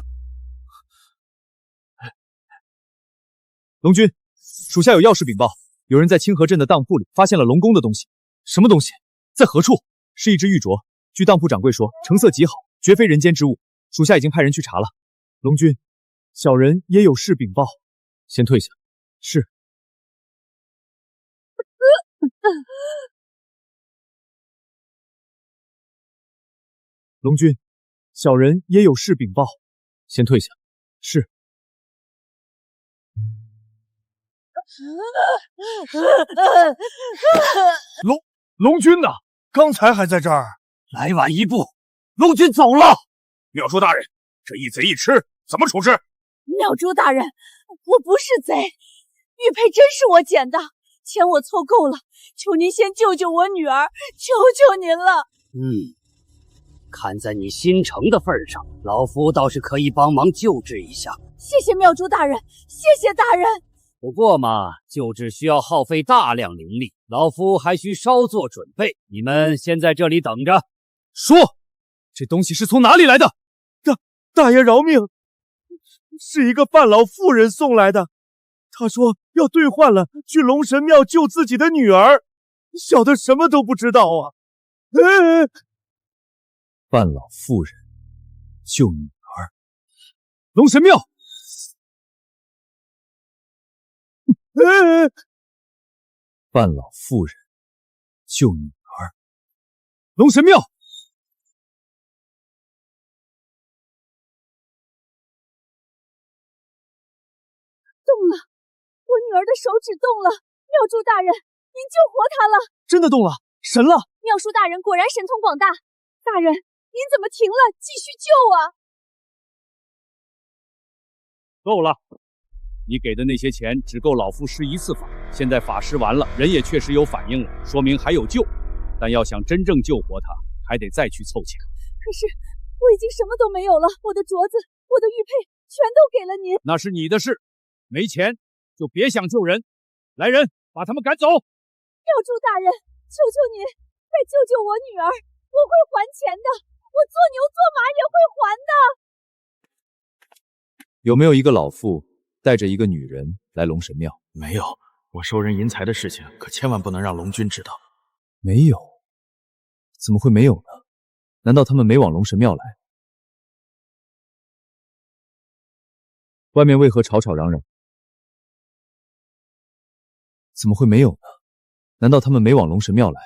龙君，属下有要事禀报，有人在清河镇的当铺里发现了龙宫的东西。什么东西？在何处？是一只玉镯，据当铺掌柜说，成色极好，绝非人间之物。属下已经派人去查了。龙君，小人也有事禀报。先退下。是。龙君，小人也有事禀报。先退下。是。龙君呢？刚才还在这儿。来晚一步，龙君走了。妙珠大人，这一贼一痴怎么处置？妙珠大人，我不是贼，玉佩真是我捡的，钱我凑够了，求您先救救我女儿，求求您了。看在你心诚的份上，老夫倒是可以帮忙救治一下。谢谢妙珠大人，谢谢大人。不过嘛，救治需要耗费大量灵力，老夫还需稍作准备。你们先在这里等着。说，这东西是从哪里来的？大爷饶命！是一个范老妇人送来的，她说要兑换了去龙神庙救自己的女儿，小的什么都不知道啊。范老妇人救女儿，龙神庙。范老妇人救女儿，龙神庙。动了，我女儿的手指动了。妙珠大人，您救活她了！真的动了，神了！妙叔大人果然神通广大。大人，您怎么停了？继续救啊！够了，你给的那些钱只够老夫施一次法，现在法施完了，人也确实有反应了，说明还有救。但要想真正救活他，还得再去凑钱。可是我已经什么都没有了，我的镯子，我的玉佩，全都给了您。那是你的事，没钱就别想救人。来人，把他们赶走。药主大人，求求您，再救救我女儿，我会还钱的，我做牛做马也会还的。有没有一个老妇带着一个女人来龙神庙？没有，我收人银财的事情可千万不能让龙君知道。没有？怎么会没有呢？难道他们没往龙神庙来？外面为何吵吵嚷嚷？怎么会没有呢？难道他们没往龙神庙来？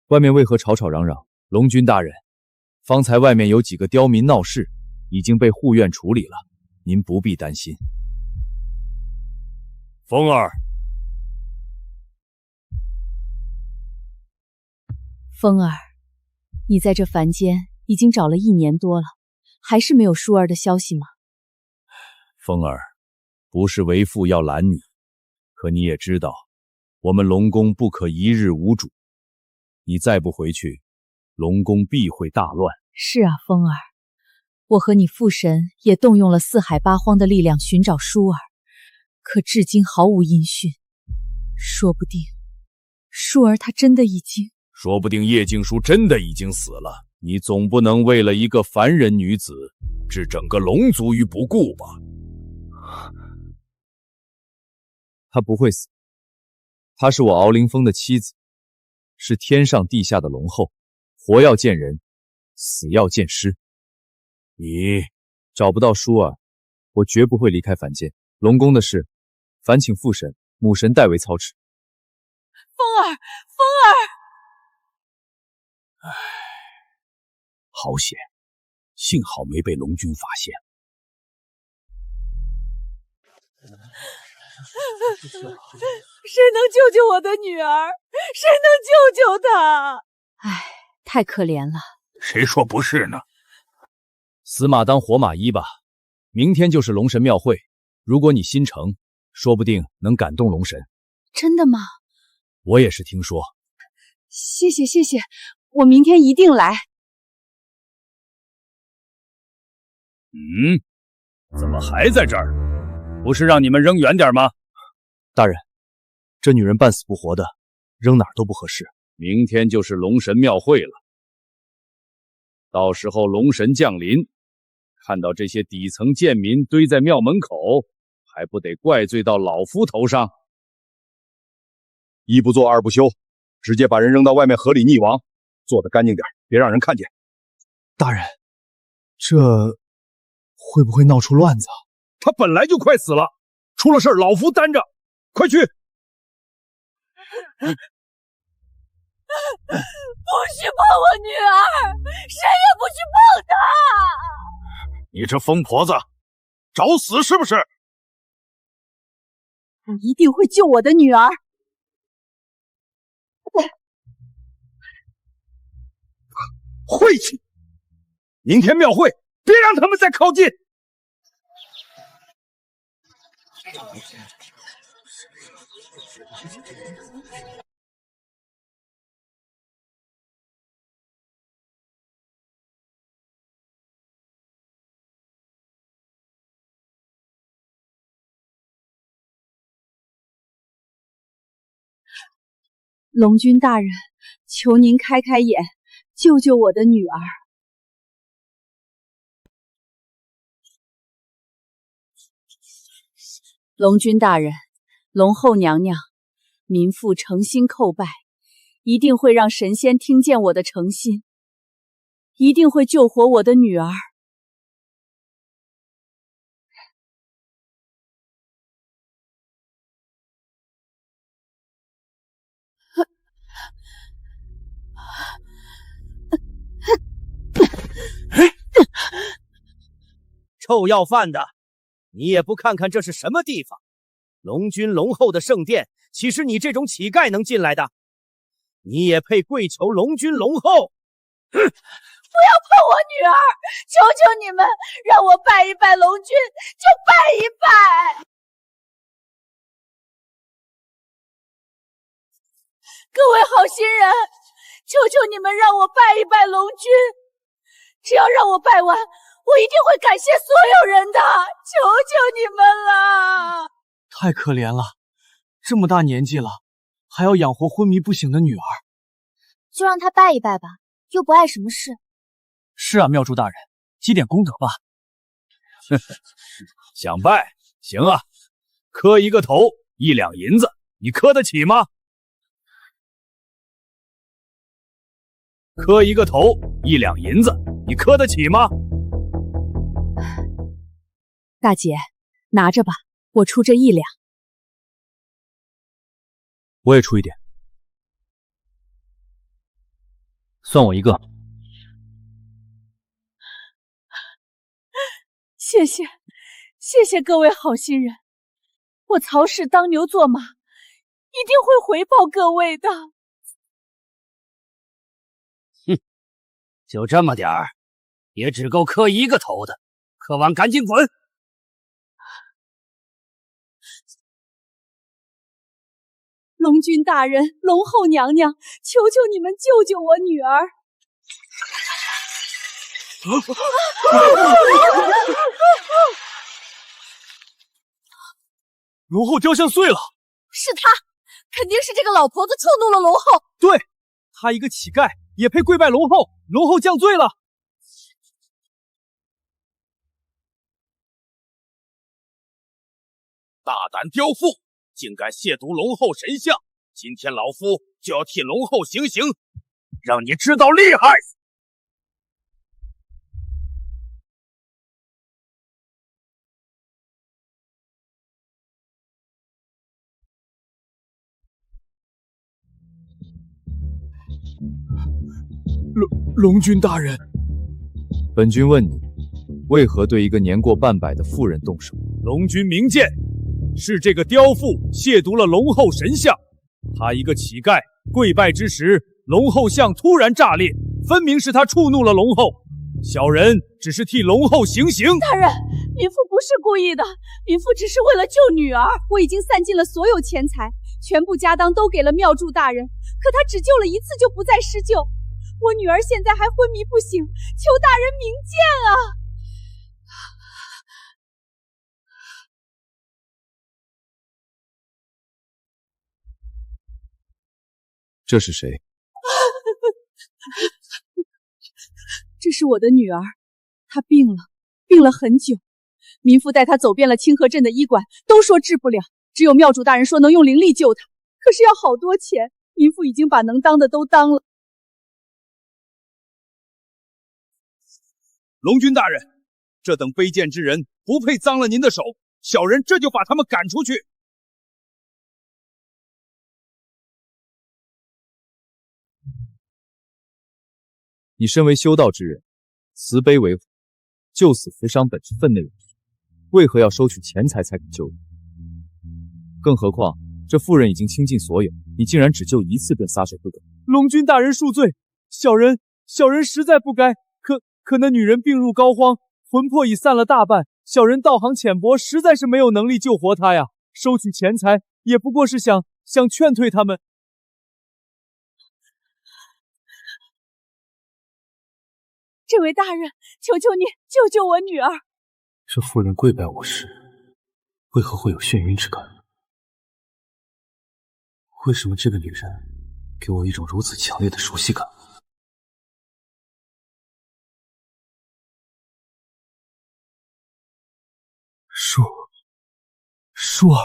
外面为何吵吵嚷嚷？龙君大人，方才外面有几个刁民闹事，已经被护院处理了，您不必担心。风儿，风儿，你在这凡间已经找了1年多了，还是没有舒儿的消息吗？风儿，不是为父要拦你，可你也知道，我们龙宫不可一日无主。你再不回去，龙宫必会大乱。是啊，风儿，我和你父神也动用了4海8荒的力量寻找舒儿，可至今毫无音讯。说不定，舒儿她真的已经……说不定叶静书真的已经死了。你总不能为了一个凡人女子，置整个龙族于不顾吧？她不会死，她是我敖凌风的妻子，是天上地下的龙后，活要见人，死要见尸。你找不到舒儿，我绝不会离开凡间。龙宫的事，烦请父神、母神代为操持。风儿，风儿！唉，好险，幸好没被龙君发现。谁能救救我的女儿？谁能救救她？唉，太可怜了。谁说不是呢？死马当活马医吧。明天就是龙神庙会，如果你心诚，说不定能感动龙神。真的吗？我也是听说。谢谢谢谢，我明天一定来。怎么还在这儿？不是让你们扔远点吗？大人，这女人半死不活的，扔哪儿都不合适。明天就是龙神庙会了，到时候龙神降临，看到这些底层贱民堆在庙门口，还不得怪罪到老夫头上？一不做二不休，直接把人扔到外面河里溺亡，做得干净点，别让人看见。大人，这会不会闹出乱子？他本来就快死了，出了事老夫担着，快去！不许碰我女儿，谁也不许碰她！你这疯婆子，找死是不是？我一定会救我的女儿。晦气！明天庙会，别让他们再靠近。龙君大人，求您开开眼，救救我的女儿。龙君大人，龙后娘娘，民妇诚心叩拜，一定会让神仙听见我的诚心，一定会救活我的女儿。臭要饭的，你也不看看这是什么地方？龙君龙后的圣殿，岂是你这种乞丐能进来的？你也配跪求龙君龙后？不要碰我女儿！求求你们，让我拜一拜龙君，就拜一拜！各位好心人，求求你们让我拜一拜龙君，只要让我拜完，我一定会感谢所有人的，求求你们了！太可怜了，这么大年纪了，还要养活昏迷不醒的女儿。就让他拜一拜吧，又不碍什么事。是啊，庙祝大人，积点功德吧。想拜，行啊，磕一个头1两银子，你磕得起吗？磕一个头1两银子，你磕得起吗？大姐，拿着吧，我出这1两。我也出一点，算我一个。谢谢，谢谢各位好心人，我曹氏当牛做马，一定会回报各位的。哼，就这么点儿，也只够磕一个头的，磕完赶紧滚！龙君大人，龙后娘娘，求求你们救救我女儿！龙后雕像碎了，是他，肯定是这个老婆子触怒了龙后。对，他一个乞丐也配跪拜龙后，龙后降罪了。大胆刁妇，竟敢亵渎龙后神像！今天老夫就要替龙后行刑，让你知道厉害！龙君大人，本君问你，为何对一个年过半百的妇人动手？龙君明鉴，是这个刁妇亵渎了龙后神像。他一个乞丐跪拜之时，龙后像突然炸裂，分明是他触怒了龙后。小人只是替龙后行刑。大人，民妇不是故意的，民妇只是为了救女儿。我已经散尽了所有钱财，全部家当都给了庙祝大人，可他只救了一次就不再施救。我女儿现在还昏迷不醒，求大人明鉴啊！这是谁？这是我的女儿，她病了很久。民妇带她走遍了清河镇的医馆，都说治不了，只有庙主大人说能用灵力救她，可是要好多钱，民妇已经把能当的都当了。龙君大人，这等卑贱之人不配脏了您的手，小人这就把他们赶出去。你身为修道之人，慈悲为怀，救死扶伤本是分内之事，为何要收取钱财才肯救人？更何况这妇人已经倾尽所有，你竟然只救一次便撒手不管。龙君大人恕罪，小人实在不该。可那女人病入膏肓，魂魄已散了大半，小人道行浅薄，实在是没有能力救活她呀。收取钱财也不过是想劝退他们。这位大人，求求你救救我女儿！这妇人跪拜我时，为何会有眩晕之感？为什么这个女人给我一种如此强烈的熟悉感？舒儿，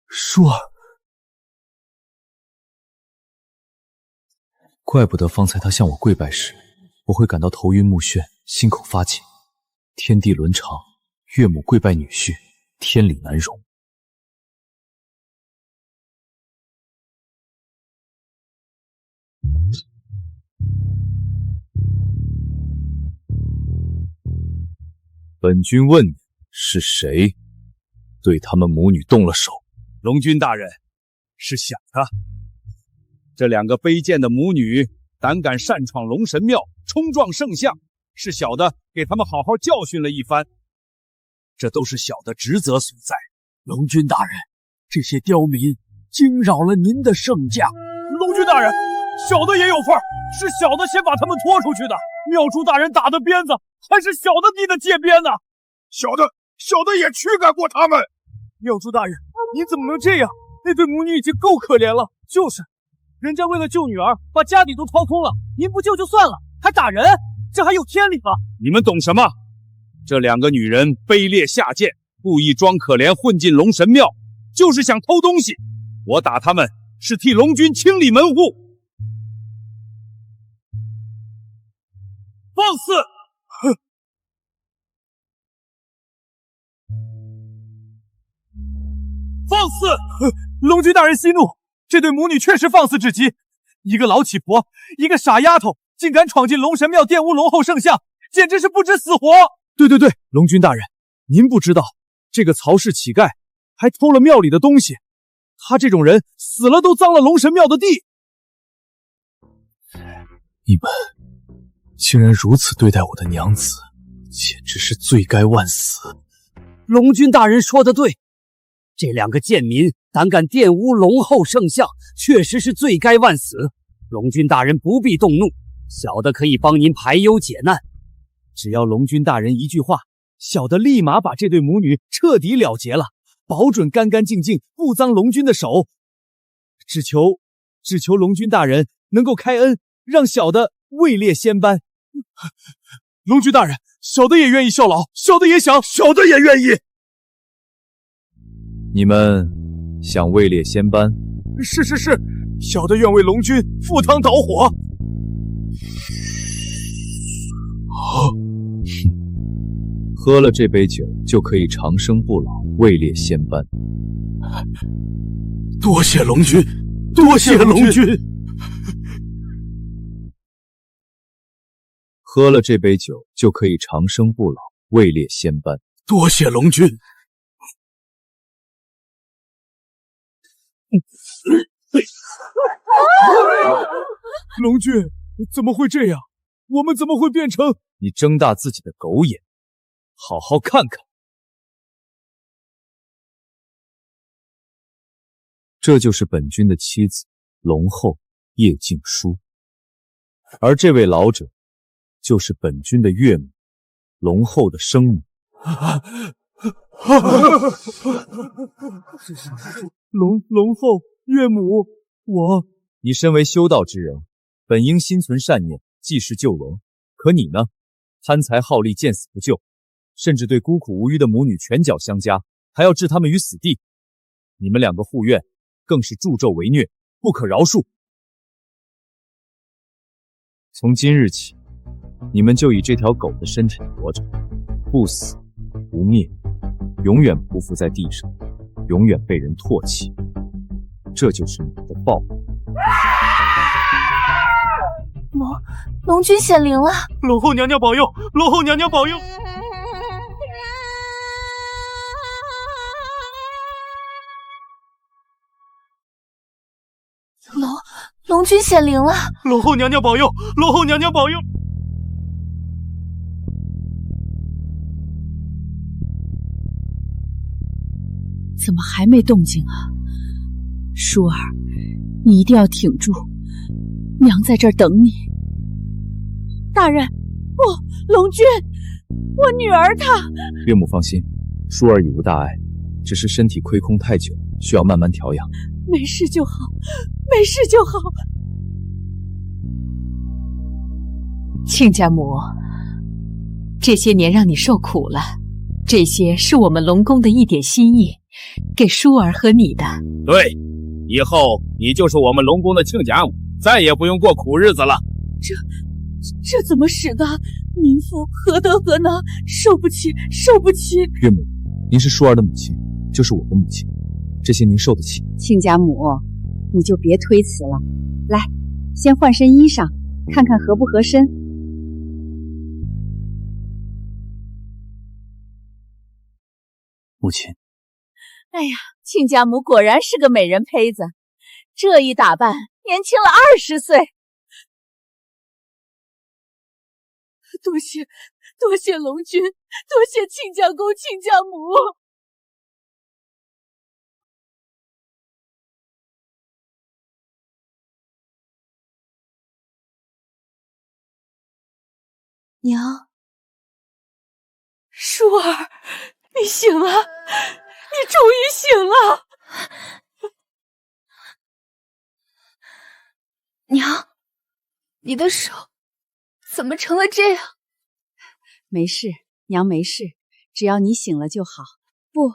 舒儿，怪不得方才他向我跪拜时，我会感到头晕目眩，心口发紧。天地伦常，岳母跪拜女婿，天理难容。本君问你，是谁对他们母女动了手？龙君大人，是小的。这两个卑贱的母女胆敢擅闯龙神庙，冲撞圣像，是小的给他们好好教训了一番。这都是小的职责所在。龙君大人，这些刁民惊扰了您的圣驾。龙君大人，小的也有份儿，是小的先把他们拖出去的。妙珠大人打的鞭子，还是小的递的戒鞭呢。小的也驱赶过他们。妙珠大人，您怎么能这样？那对母女已经够可怜了。就是，人家为了救女儿，把家底都掏空了，您不救就算了，还打人，这还有天理吗？你们懂什么？这两个女人卑劣下贱，故意装可怜混进龙神庙，就是想偷东西。我打他们是替龙君清理门户。放肆！哼！放肆！龙君大人息怒，这对母女确实放肆至极。一个老乞婆，一个傻丫头，竟敢闯进龙神庙玷污龙后圣像，简直是不知死活！对，龙君大人，您不知道，这个曹氏乞丐还偷了庙里的东西。他这种人死了都脏了龙神庙的地。你们竟然如此对待我的娘子，简直是罪该万死。龙君大人说的对，这两个贱民胆敢玷污龙后圣像，确实是罪该万死。龙君大人不必动怒，小的可以帮您排忧解难。只要龙君大人一句话，小的立马把这对母女彻底了结了，保准干干净净，不脏龙君的手。只求龙君大人能够开恩，让小的位列仙班。龙君大人，小的也愿意效劳，小的也愿意。你们想位列仙班？是，小的愿为龙君赴汤蹈火。喝了这杯酒就可以长生不老，位列仙班。多谢龙君，多谢龙君。喝了这杯酒就可以长生不老，位列仙班。多谢龙君。龙君，怎么会这样？我们怎么会变成……你睁大自己的狗眼，好好看看。这就是本君的妻子龙后叶静书，而这位老者就是本君的岳母龙后的生母。龙后岳母，你身为修道之人，本应心存善念，济世救人。可你呢，贪财好利，见死不救，甚至对孤苦无依的母女拳脚相加，还要置他们于死地。你们两个护院，更是助纣为虐，不可饶恕。从今日起，你们就以这条狗的身体活着，不死不灭，永远匍匐在地上，永远被人唾弃。这就是你们的报应。龙君显灵了！龙后娘娘保佑！龙后娘娘保佑！龙君显灵了！龙后娘娘保佑！龙后娘娘保佑！怎么还没动静啊？舒儿，你一定要挺住，娘在这儿等你。大人，龙君，我女儿她……岳母放心，舒儿已无大碍，只是身体亏空太久，需要慢慢调养。没事就好，没事就好。亲家母，这些年让你受苦了，这些是我们龙宫的一点心意，给舒儿和你的。对，以后你就是我们龙宫的亲家母，再也不用过苦日子了。这怎么使得？民妇何德何能，受不起，受不起！岳母，您是舒儿的母亲，就是我的母亲，这些您受得起。亲家母，你就别推辞了，来，先换身衣裳，看看合不合身。母亲，哎呀，亲家母果然是个美人胚子，这一打扮，年轻了20岁。多谢龙君，多谢亲家公、亲家母。娘，舒儿，你醒了，你终于醒了。娘，你的手怎么成了这样？没事，娘没事，只要你醒了就好。不，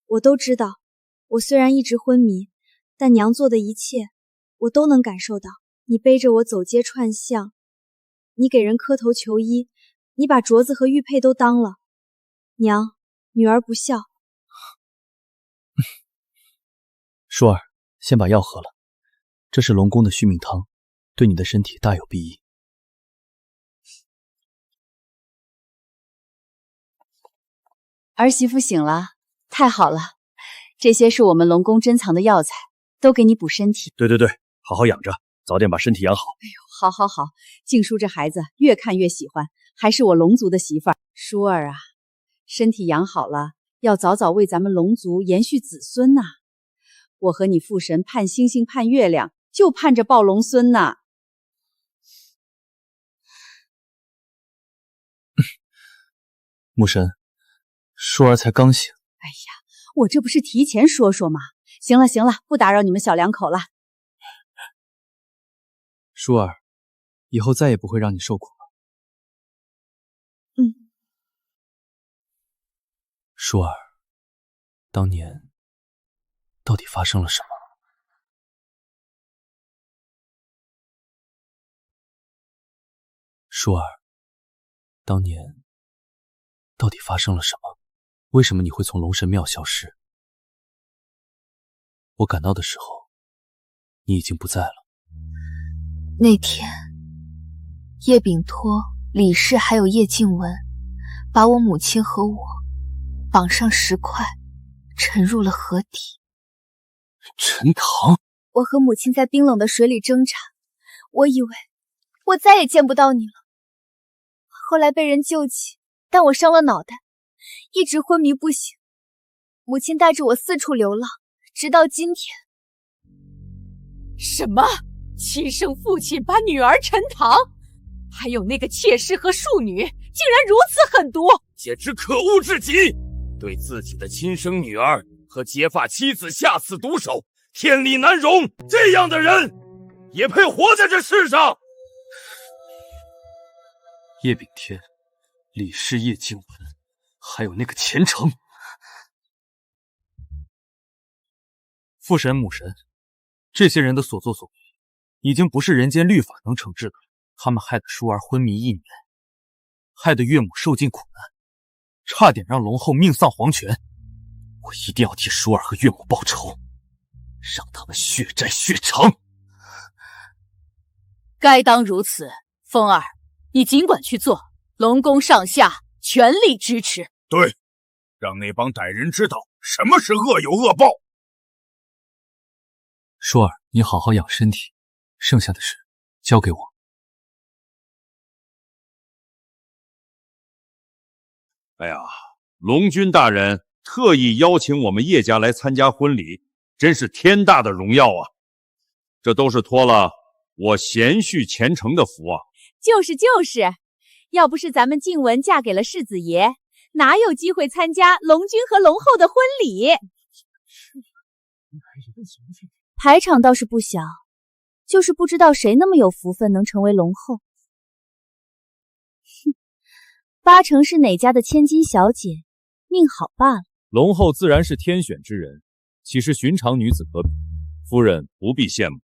我都知道，我虽然一直昏迷，但娘做的一切，我都能感受到。你背着我走街串巷，你给人磕头求医，你把镯子和玉佩都当了。娘，女儿不孝。舒儿，先把药喝了，这是龙宫的续命汤，对你的身体大有裨益。儿媳妇醒了，太好了，这些是我们龙宫珍藏的药材，都给你补身体。对，好好养着，早点把身体养好。哎呦，好，静叔这孩子越看越喜欢，还是我龙族的媳妇儿。舒儿啊，身体养好了，要早早为咱们龙族延续子孙呐。我和你父神盼星星盼月亮，就盼着抱龙孙呐。母神，舒儿才刚醒。哎呀，我这不是提前说吗？行了，不打扰你们小两口了。舒儿，以后再也不会让你受苦了。舒儿，当年到底发生了什么？舒儿，当年到底发生了什么？为什么你会从龙神庙消失？我赶到的时候，你已经不在了。那天，叶秉托、李氏还有叶静雯，把我母亲和我绑上石块，沉入了河底。陈塘，我和母亲在冰冷的水里挣扎，我以为我再也见不到你了。后来被人救起，但我伤了脑袋，一直昏迷不醒。母亲带着我四处流浪，直到今天。什么？亲生父亲把女儿沉塘？还有那个妾室和庶女，竟然如此狠毒，简直可恶至极！对自己的亲生女儿和结发妻子下此毒手，天理难容！这样的人也配活在这世上？叶秉天、李氏、叶静雯，还有那个钱程，父神、母神，这些人的所作所为，已经不是人间律法能惩治的了。他们害得舒儿昏迷1年，害得岳母受尽苦难，差点让龙后命丧黄泉。我一定要替舒儿和岳母报仇，让他们血债血偿。该当如此，风儿，你尽管去做，龙宫上下全力支持。对，让那帮歹人知道什么是恶有恶报。舒儿，你好好养身体，剩下的事交给我。哎呀，龙君大人特意邀请我们叶家来参加婚礼，真是天大的荣耀啊！这都是托了我贤婿虔诚的福啊！就是，要不是咱们静雯嫁给了世子爷，哪有机会参加龙君和龙后的婚礼？排场倒是不小，就是不知道谁那么有福分能成为龙后。哼，8成是哪家的千金小姐命好罢了。龙后自然是天选之人，岂是寻常女子可比？夫人不必羡慕。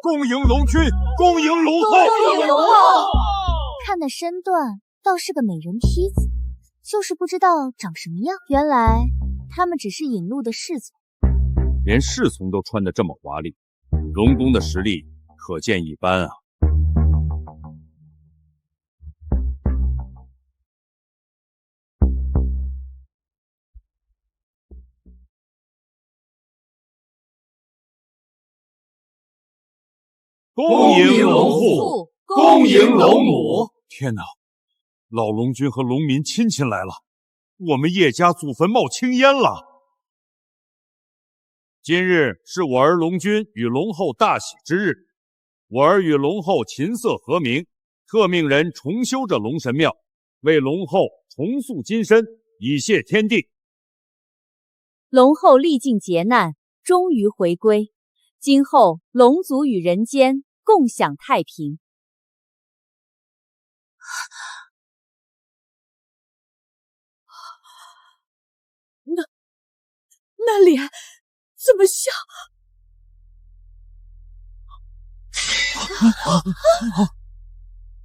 恭迎龙君，恭迎龙后，恭迎龙后。看那身段，倒是个美人坯子，就是不知道长什么样。原来他们只是引路的侍从。连侍从都穿得这么华丽，龙宫的实力可见一斑啊！恭迎龙父，恭迎龙母，天哪！老龙君和农民亲戚来了，我们叶家祖坟冒青烟了。今日是我儿龙君与龙后大喜之日，我儿与龙后琴瑟和鸣，特命人重修这龙神庙，为龙后重塑金身，以谢天地。龙后历尽劫难，终于回归，今后龙族与人间共享太平。那脸怎么像？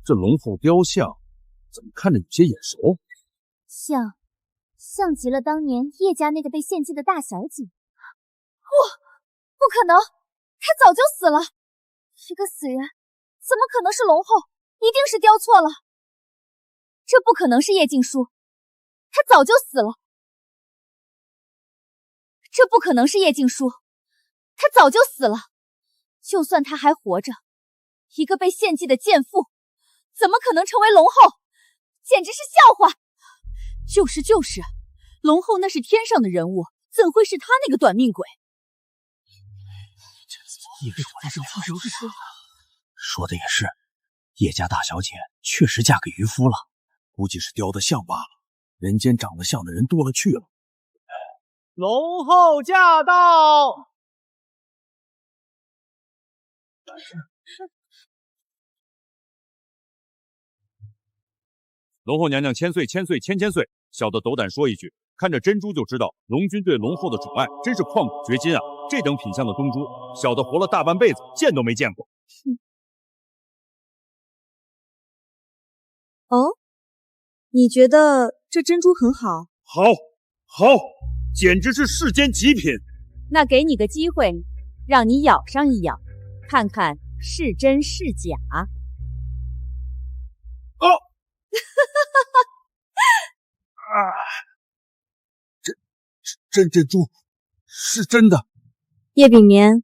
这龙后雕像怎么看着有些眼熟？像极了当年叶家那个被献祭的大小姐。不可能，她早就死了。一个死人，怎么可能是龙后？一定是雕错了。这不可能是叶静书，她早就死了。这不可能是叶静书，她早就死了。就算她还活着，一个被献祭的贱妇，怎么可能成为龙后？简直是笑话！就是，龙后那是天上的人物，怎会是他那个短命鬼？说的也是，叶家大小姐确实嫁给渔夫了，估计是雕的像罢了。人间长得像的人多了去了。龙后驾到！龙后娘娘千岁，千岁！小的斗胆说一句，看着珍珠就知道，龙君对龙后的宠爱真是旷古绝今啊！这等品相的东珠，小的活了大半辈子，见都没见过。哦，你觉得这珍珠很好？好，简直是世间极品。那给你个机会，让你咬上一咬，看看是真是假。珍珠是真的。叶秉年，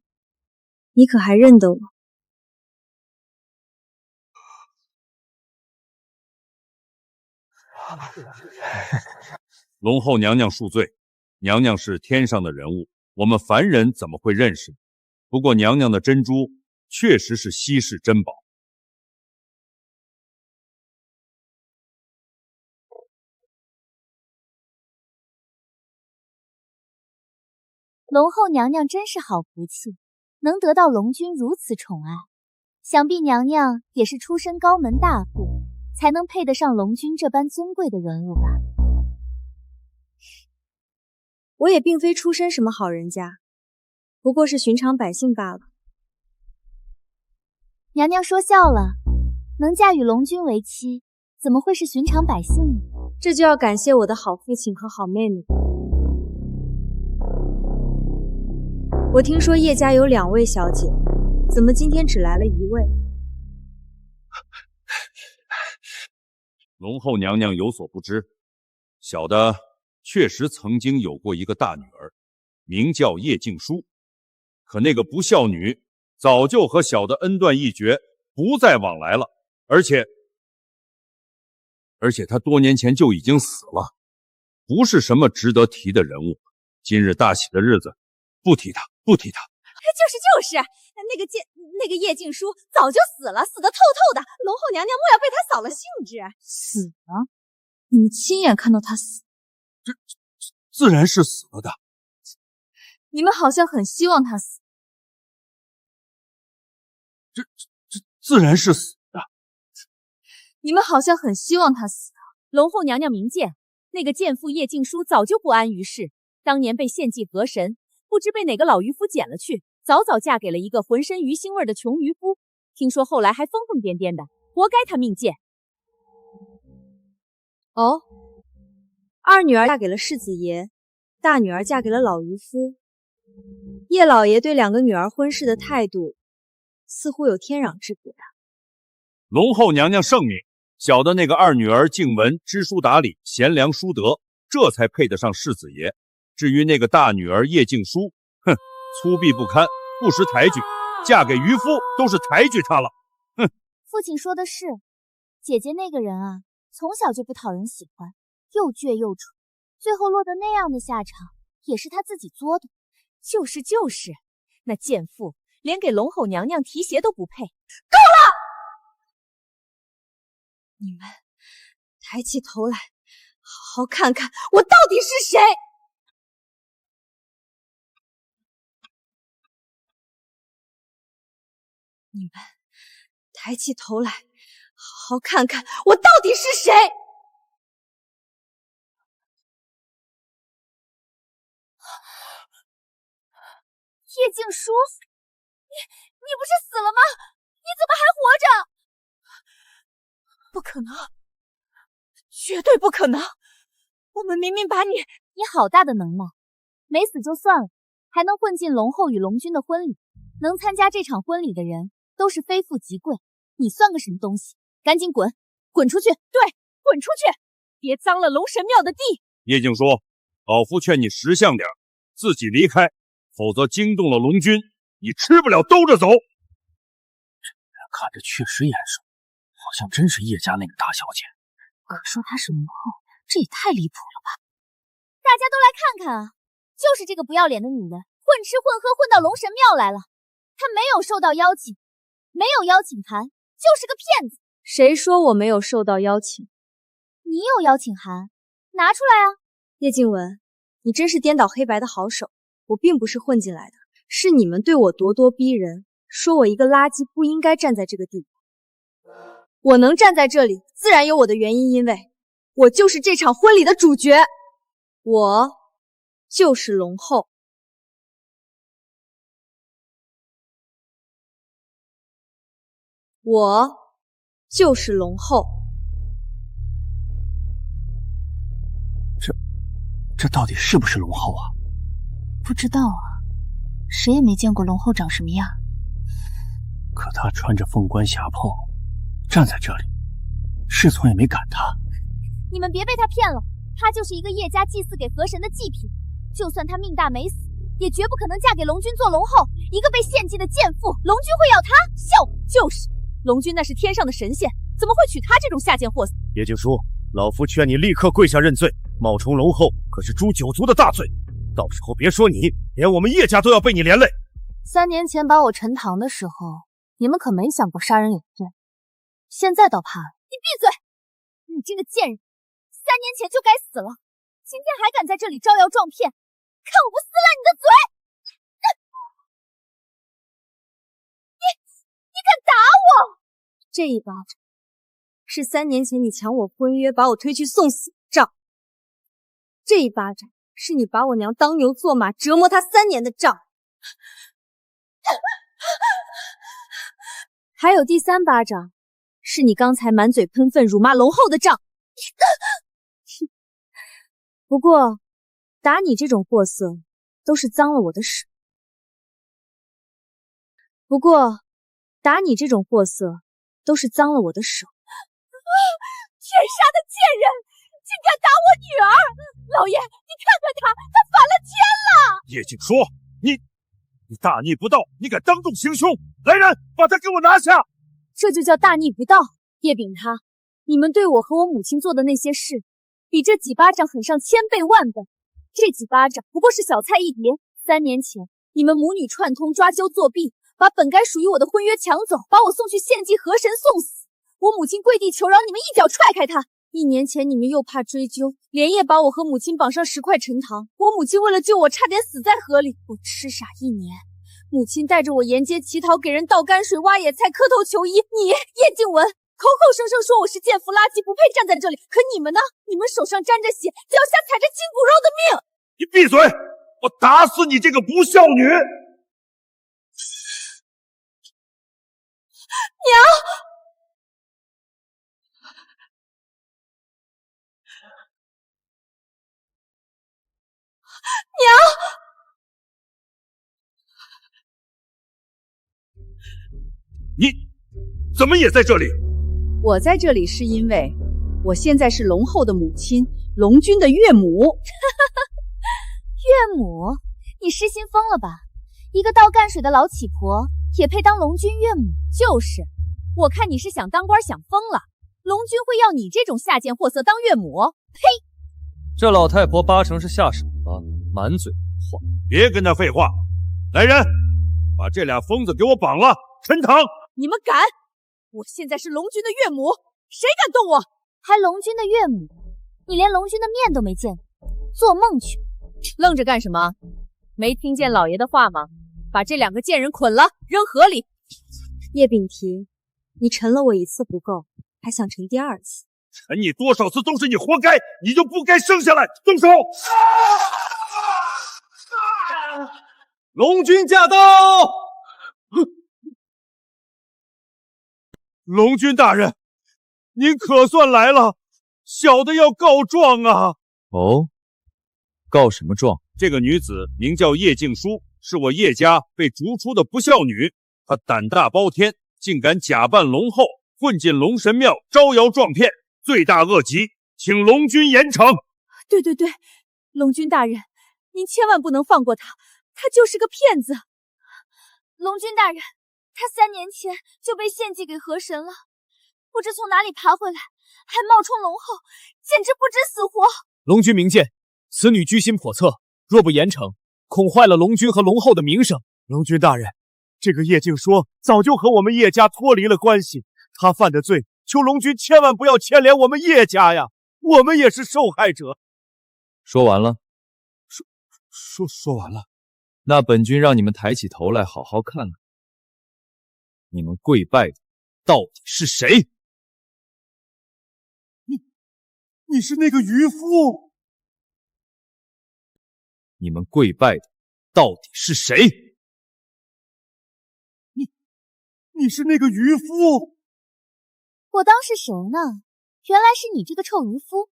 你可还认得我？龙后娘娘恕罪，娘娘是天上的人物，我们凡人怎么会认识？不过娘娘的珍珠确实是稀世珍宝。龙后娘娘真是好福气，能得到龙君如此宠爱。想必娘娘也是出身高门大户，才能配得上龙君这般尊贵的人物吧。我也并非出身什么好人家，不过是寻常百姓罢了。娘娘说笑了，能嫁与龙君为妻，怎么会是寻常百姓呢？这就要感谢我的好父亲和好妹妹。我听说叶家有2位小姐，怎么今天只来了1位？龙后娘娘有所不知，小的确实曾经有过一个大女儿，名叫叶静书。可那个不孝女早就和小的恩断义绝，不再往来了，而且她多年前就已经死了，不是什么值得提的人物。今日大喜的日子，不提她。就是，那个叶静书早就死了，死得透透的。龙后娘娘莫要被她扫了兴致。死了？你们亲眼看到她死？这自然是死了的。你们好像很希望她死。这自然是死的。你们好像很希望她死。龙后娘娘明鉴，那个贱妇叶静书早就不安于世，当年被献祭河神，不知被哪个老渔夫捡了去，早嫁给了一个浑身鱼腥味的穷渔夫。听说后来还疯疯癫癫的，活该他命贱。哦，二女儿嫁给了世子爷，大女儿嫁给了老渔夫。叶老爷对2个女儿婚事的态度，似乎有天壤之别。龙后娘娘圣明，小的那个2女儿静雯知书达理，贤良淑德，这才配得上世子爷。至于那个大女儿叶静书，哼，粗鄙不堪，不识抬举，嫁给渔夫都是抬举她了。哼！父亲说的是，姐姐那个人啊，从小就不讨人喜欢，又倔又蠢，最后落得那样的下场，也是她自己作的。就是，那贱妇连给龙后娘娘提鞋都不配。够了！你们抬起头来，好好看看我到底是谁！你们抬起头来，好好看看我到底是谁！叶静书，你不是死了吗？你怎么还活着？不可能，绝对不可能！我们明明把你……你好大的能耐！没死就算了，还能混进龙后与龙君的婚礼，能参加这场婚礼的人都是非富即贵，你算个什么东西？赶紧滚，滚出去！对，滚出去！别脏了龙神庙的地！叶静书，老夫劝你识相点，自己离开，否则惊动了龙君，你吃不了兜着走。这女人看着确实眼熟，好像真是叶家那个大小姐。可说她是母后，这也太离谱了吧！大家都来看看啊，就是这个不要脸的女人，混吃混喝混到龙神庙来了。她没有受到邀请，没有邀请函，就是个骗子。谁说我没有受到邀请？你有邀请函，拿出来啊！叶静雯，你真是颠倒黑白的好手。我并不是混进来的，是你们对我咄咄逼人，说我一个垃圾不应该站在这个地方。我能站在这里，自然有我的原因，因为我就是这场婚礼的主角，我就是龙后。我就是龙后。这到底是不是龙后啊？不知道啊，谁也没见过龙后长什么样。可他穿着凤冠霞袍站在这里，侍从也没赶他。你们别被他骗了，他就是一个叶家祭祀给河神的祭品，就算他命大没死，也绝不可能嫁给龙君做龙后。一个被献祭的贱妇，龙君会要她？笑！就是龙君那是天上的神仙，怎么会娶她这种下贱货色？叶静书，老夫劝你立刻跪下认罪，冒充龙后可是诛九族的大罪，到时候别说你，连我们叶家都要被你连累。3年前把我沉塘的时候，你们可没想过杀人领罪，现在倒怕了。你闭嘴！你这个贱人，3年前就该死了，今天还敢在这里招摇撞骗，看我不撕烂你的嘴！你敢打我？这一巴掌是3年前你抢我婚约，把我推去送死的账。这一巴掌是你把我娘当牛做马，折磨她3年的账。还有第3巴掌，是你刚才满嘴喷粪辱骂龙后的账。不过，打你这种货色，都是脏了我的手。天杀的贱人，竟敢打我女儿！老爷，你看看他反了天了！叶静书，你大逆不道，你敢当众行凶！来人，把他给我拿下！这就叫大逆不道。叶秉他，你们对我和我母亲做的那些事，比这几巴掌狠上1000倍万倍。这几巴掌不过是小菜一碟。3年前，你们母女串通抓阄作弊，把本该属于我的婚约抢走，把我送去献祭河神送死。我母亲跪地求饶，你们一脚踹开她。1年前，你们又怕追究，连夜把我和母亲绑上10块陈塘。我母亲为了救我，差点死在河里。我痴傻1年，母亲带着我沿街乞讨，给人倒泔水、挖野菜、磕头求医。你叶静雯口口声声说我是贱妇垃圾，不配站在这里。可你们呢？你们手上沾着血，脚下踩着筋骨肉的命。你闭嘴！我打死你这个不孝女！娘！你怎么也在这里？我在这里是因为我现在是龙后的母亲，龙君的岳母。岳母？你失心疯了吧？一个倒泔水的老乞婆也配当龙君岳母？就是，我看你是想当官想疯了。龙君会要你这种下贱货色当岳母？呸！这老太婆八成是下手了，满嘴话。别跟他废话，来人，把这俩疯子给我绑了，陈塘！你们敢！我现在是龙君的岳母，谁敢动我？还龙君的岳母？你连龙君的面都没见过，做梦去！愣着干什么？没听见老爷的话吗？把这两个贱人捆了，扔河里！叶秉提，你沉了我一次不够，还想沉第二次？沉你多少次都是你活该，你就不该生下来！动手！龙君驾到！龙君大人，您可算来了，小的要告状啊！哦，告什么状？这个女子名叫叶静书，是我叶家被逐出的不孝女。她胆大包天，竟敢假扮龙后，混进龙神庙招摇撞骗，罪大恶极，请龙君严惩。对，龙君大人，您千万不能放过他，他就是个骗子。龙君大人，他3年前就被献祭给河神了，不知从哪里爬回来，还冒充龙后，简直不知死活。龙君明鉴，此女居心叵测，若不严惩，恐坏了龙君和龙后的名声。龙君大人，这个叶静说早就和我们叶家脱离了关系，她犯的罪，求龙君千万不要牵连我们叶家呀，我们也是受害者。说完了？说完了。那本君让你们抬起头来，好好看看，你们跪拜的到底是谁？你是那个渔夫？你们跪拜的到底是谁？你是那个渔夫？我当是谁呢？原来是你这个臭渔夫！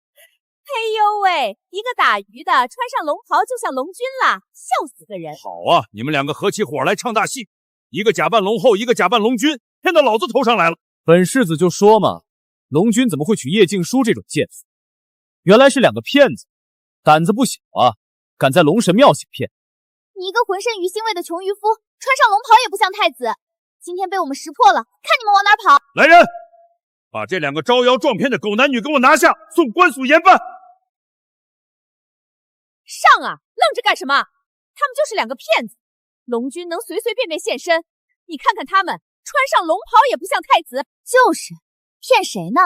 嘿呦喂，一个打鱼的穿上龙袍就像龙君啦，笑死个人！好啊，你们两个合起伙来唱大戏，一个假扮龙后，一个假扮龙君，骗到老子头上来了。本世子就说嘛，龙君怎么会娶叶静书这种贱妇？原来是两个骗子，胆子不小啊，敢在龙神庙行骗。你一个浑身鱼腥味的穷渔夫，穿上龙袍也不像太子。今天被我们识破了，看你们往哪跑！来人，把这两个招摇撞骗的狗男女给我拿下，送官署严办。上啊，愣着干什么？他们就是两个骗子，龙君能随随便便现身，你看看他们穿上龙袍也不像太子。就是骗谁呢？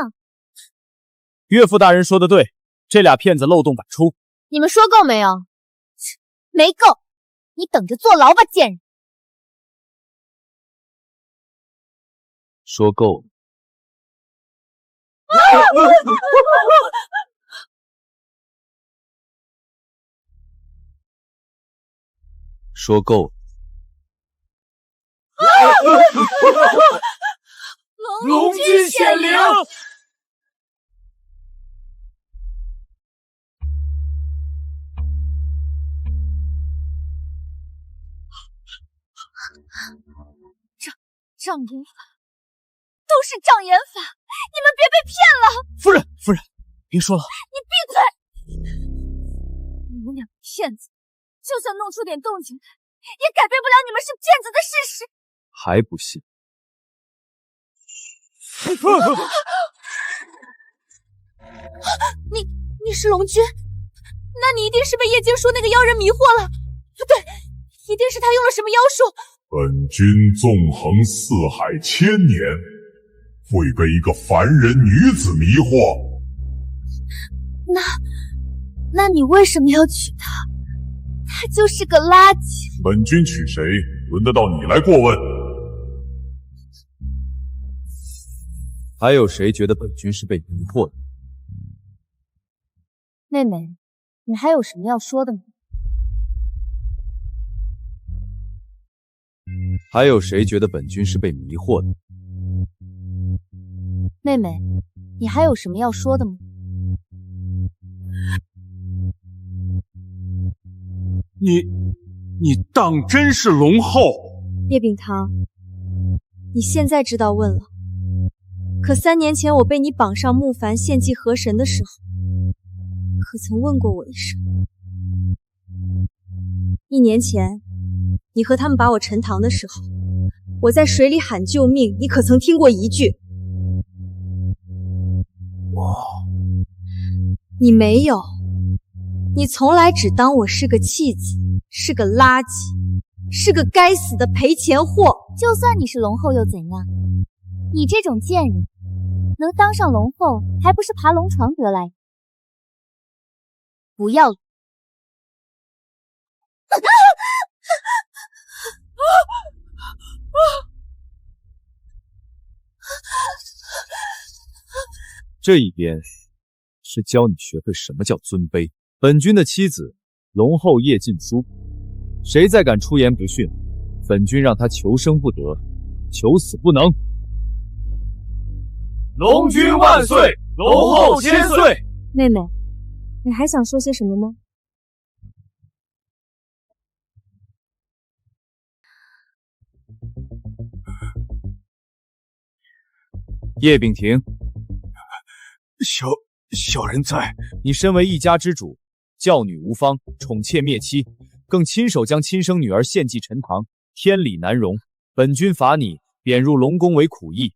岳父大人说的对，这俩骗子漏洞百出。你们说够没有？没够，你等着坐牢吧，贱人！说够了。说够了。龙君显灵！障眼法，都是障眼法，你们别被骗了！夫人，别说了。你闭嘴！你们两个骗子，就算弄出点动静来，也改变不了你们是骗子的事实。还不信？你是龙君，那你一定是被叶静书那个妖人迷惑了。不对，一定是他用了什么妖术。本君纵横四海千年，会被一个凡人女子迷惑。那你为什么要娶她？她就是个垃圾。本君娶谁，轮得到你来过问？还有谁觉得本君是被迷惑的？妹妹，你还有什么要说的吗？还有谁觉得本君是被迷惑的？妹妹，你还有什么要说的吗？你当真是龙后？叶秉堂，你现在知道问了，可3年前我被你绑上木矾献祭河神的时候，可曾问过我一声？1年前你和他们把我沉塘的时候，我在水里喊救命，你可曾听过一句？我。你没有，你从来只当我是个弃子，是个垃圾，是个该死的赔钱货。就算你是龙后又怎样？你这种贱人，能当上龙后，还不是爬龙床得来？不要！这一边是教你学会什么叫尊卑。本君的妻子龙后叶禁书，谁再敢出言不逊，本君让他求生不得，求死不能。龙君万岁，龙后千岁。妹妹，你还想说些什么呢？叶秉廷，小人在。你身为一家之主，教女无方，宠妾灭妻，更亲手将亲生女儿献祭陈塘，天理难容。本君罚你贬入龙宫为苦役，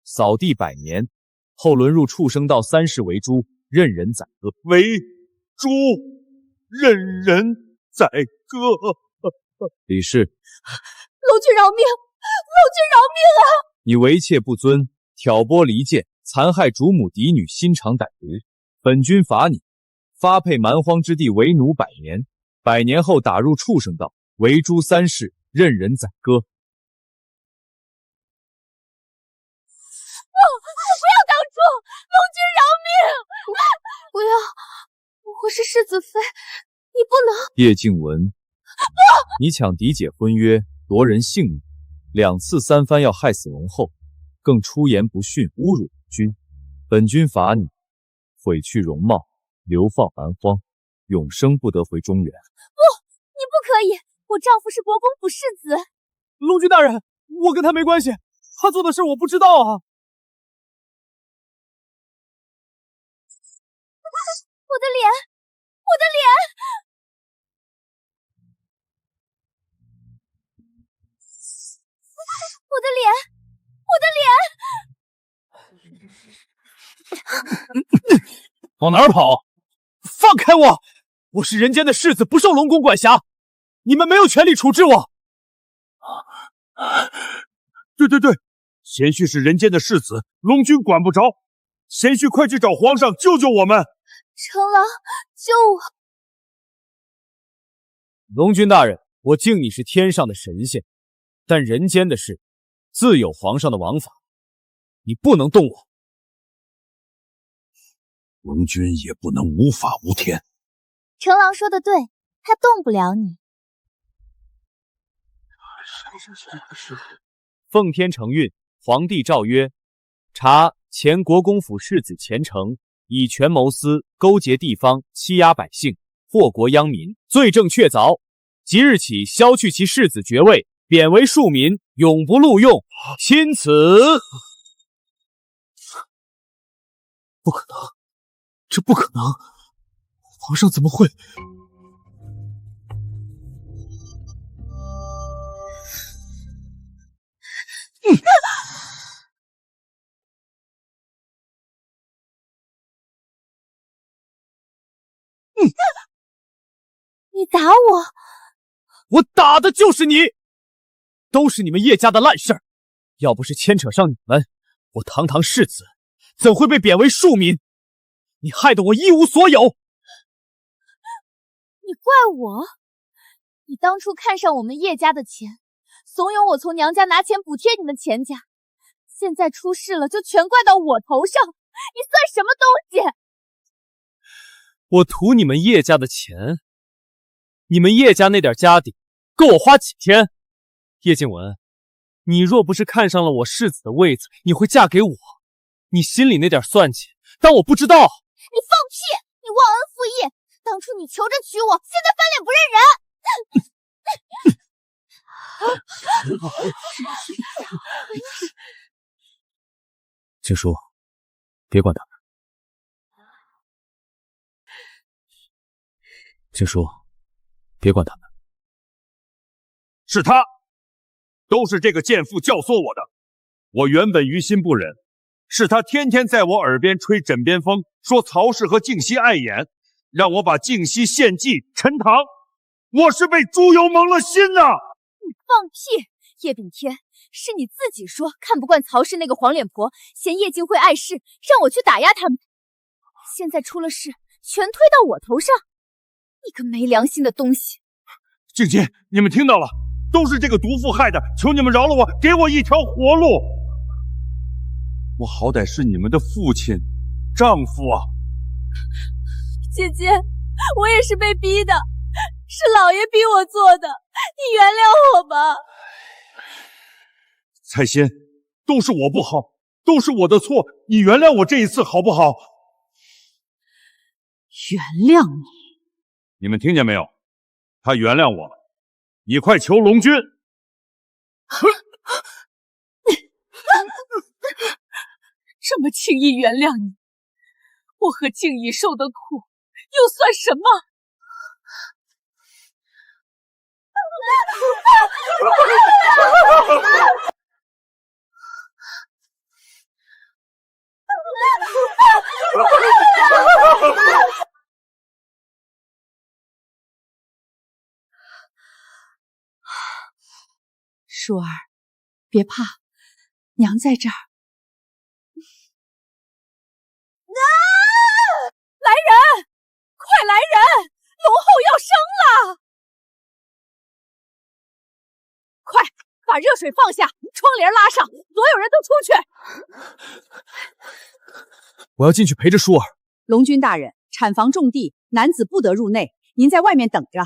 扫地100年，后沦入畜生道3世为猪，任人宰割。为猪，任人宰割。李氏，龙君饶命！龙君饶命啊！你为妾不尊，挑拨离间，残害主母嫡女，心肠歹毒。本君罚你发配蛮荒之地为奴100年，100年后打入畜生道，为猪3世，任人宰割。不要当主！龙君饶命！不要，我是世子妃，你不能。叶静雯，你抢嫡姐婚约，夺人性命，2次3番要害死龙后，更出言不逊，侮辱君。本君罚你毁去容貌，流放蛮荒，永生不得回中原。不，你不可以！我丈夫是国公府世子。龙君大人，我跟他没关系，他做的事我不知道啊。我的脸，我的脸！我的脸，我的脸！往哪儿跑？放开我！我是人间的世子，不受龙宫管辖，你们没有权利处置我。对，贤婿是人间的世子，龙君管不着。贤婿快去找皇上救救我们！成郎，救我！龙君大人，我敬你是天上的神仙，但人间的事自有皇上的王法，你不能动我。龙君也不能无法无天。成郎说的对，他动不了你。奉天承运，皇帝诏曰：查前国公府世子钱承以权谋私，勾结地方，欺压百姓，祸国殃民，罪证确凿。即日起削去其世子爵位，贬为庶民，永不录用。钦此。不可能，这不可能！皇上怎么会？你打我！我打的就是你！都是你们叶家的烂事儿，要不是牵扯上你们，我堂堂世子怎会被贬为庶民？你害得我一无所有！你怪我？你当初看上我们叶家的钱，怂恿我从娘家拿钱补贴你们钱家，现在出事了就全怪到我头上，你算什么东西？我图你们叶家的钱，你们叶家那点家底够我花几天？叶静雯，你若不是看上了我世子的位子，你会嫁给我？你心里那点算计，当我不知道？你放屁！你忘恩负义！当初你求着娶我，现在翻脸不认人！静书，别管他们。静书，别管他们。是他，都是这个贱妇教唆我的。我原本于心不忍，是他天天在我耳边吹枕边风，说曹氏和静熙碍眼，让我把静熙献祭陈塘。我是被猪油蒙了心呐！你放屁！叶秉天，是你自己说看不惯曹氏那个黄脸婆，嫌叶静会碍事，让我去打压他们。现在出了事，全推到我头上。你个没良心的东西！静姬，你们听到了，都是这个毒妇害的，求你们饶了我，给我一条活路。我好歹是你们的父亲、丈夫啊！姐姐，我也是被逼的，是老爷逼我做的，你原谅我吧。彩仙，都是我不好，都是我的错，你原谅我这一次好不好？原谅你？你们听见没有？他原谅我了，你快求龙君。这么轻易原谅你，我和静怡受的苦又算什么？舒儿，别怕，娘在这儿。来人！快来人！龙后要生了！快把热水放下，窗帘拉上，所有人都出去！我要进去陪着舒儿。龙君大人，产房重地，男子不得入内，您在外面等着。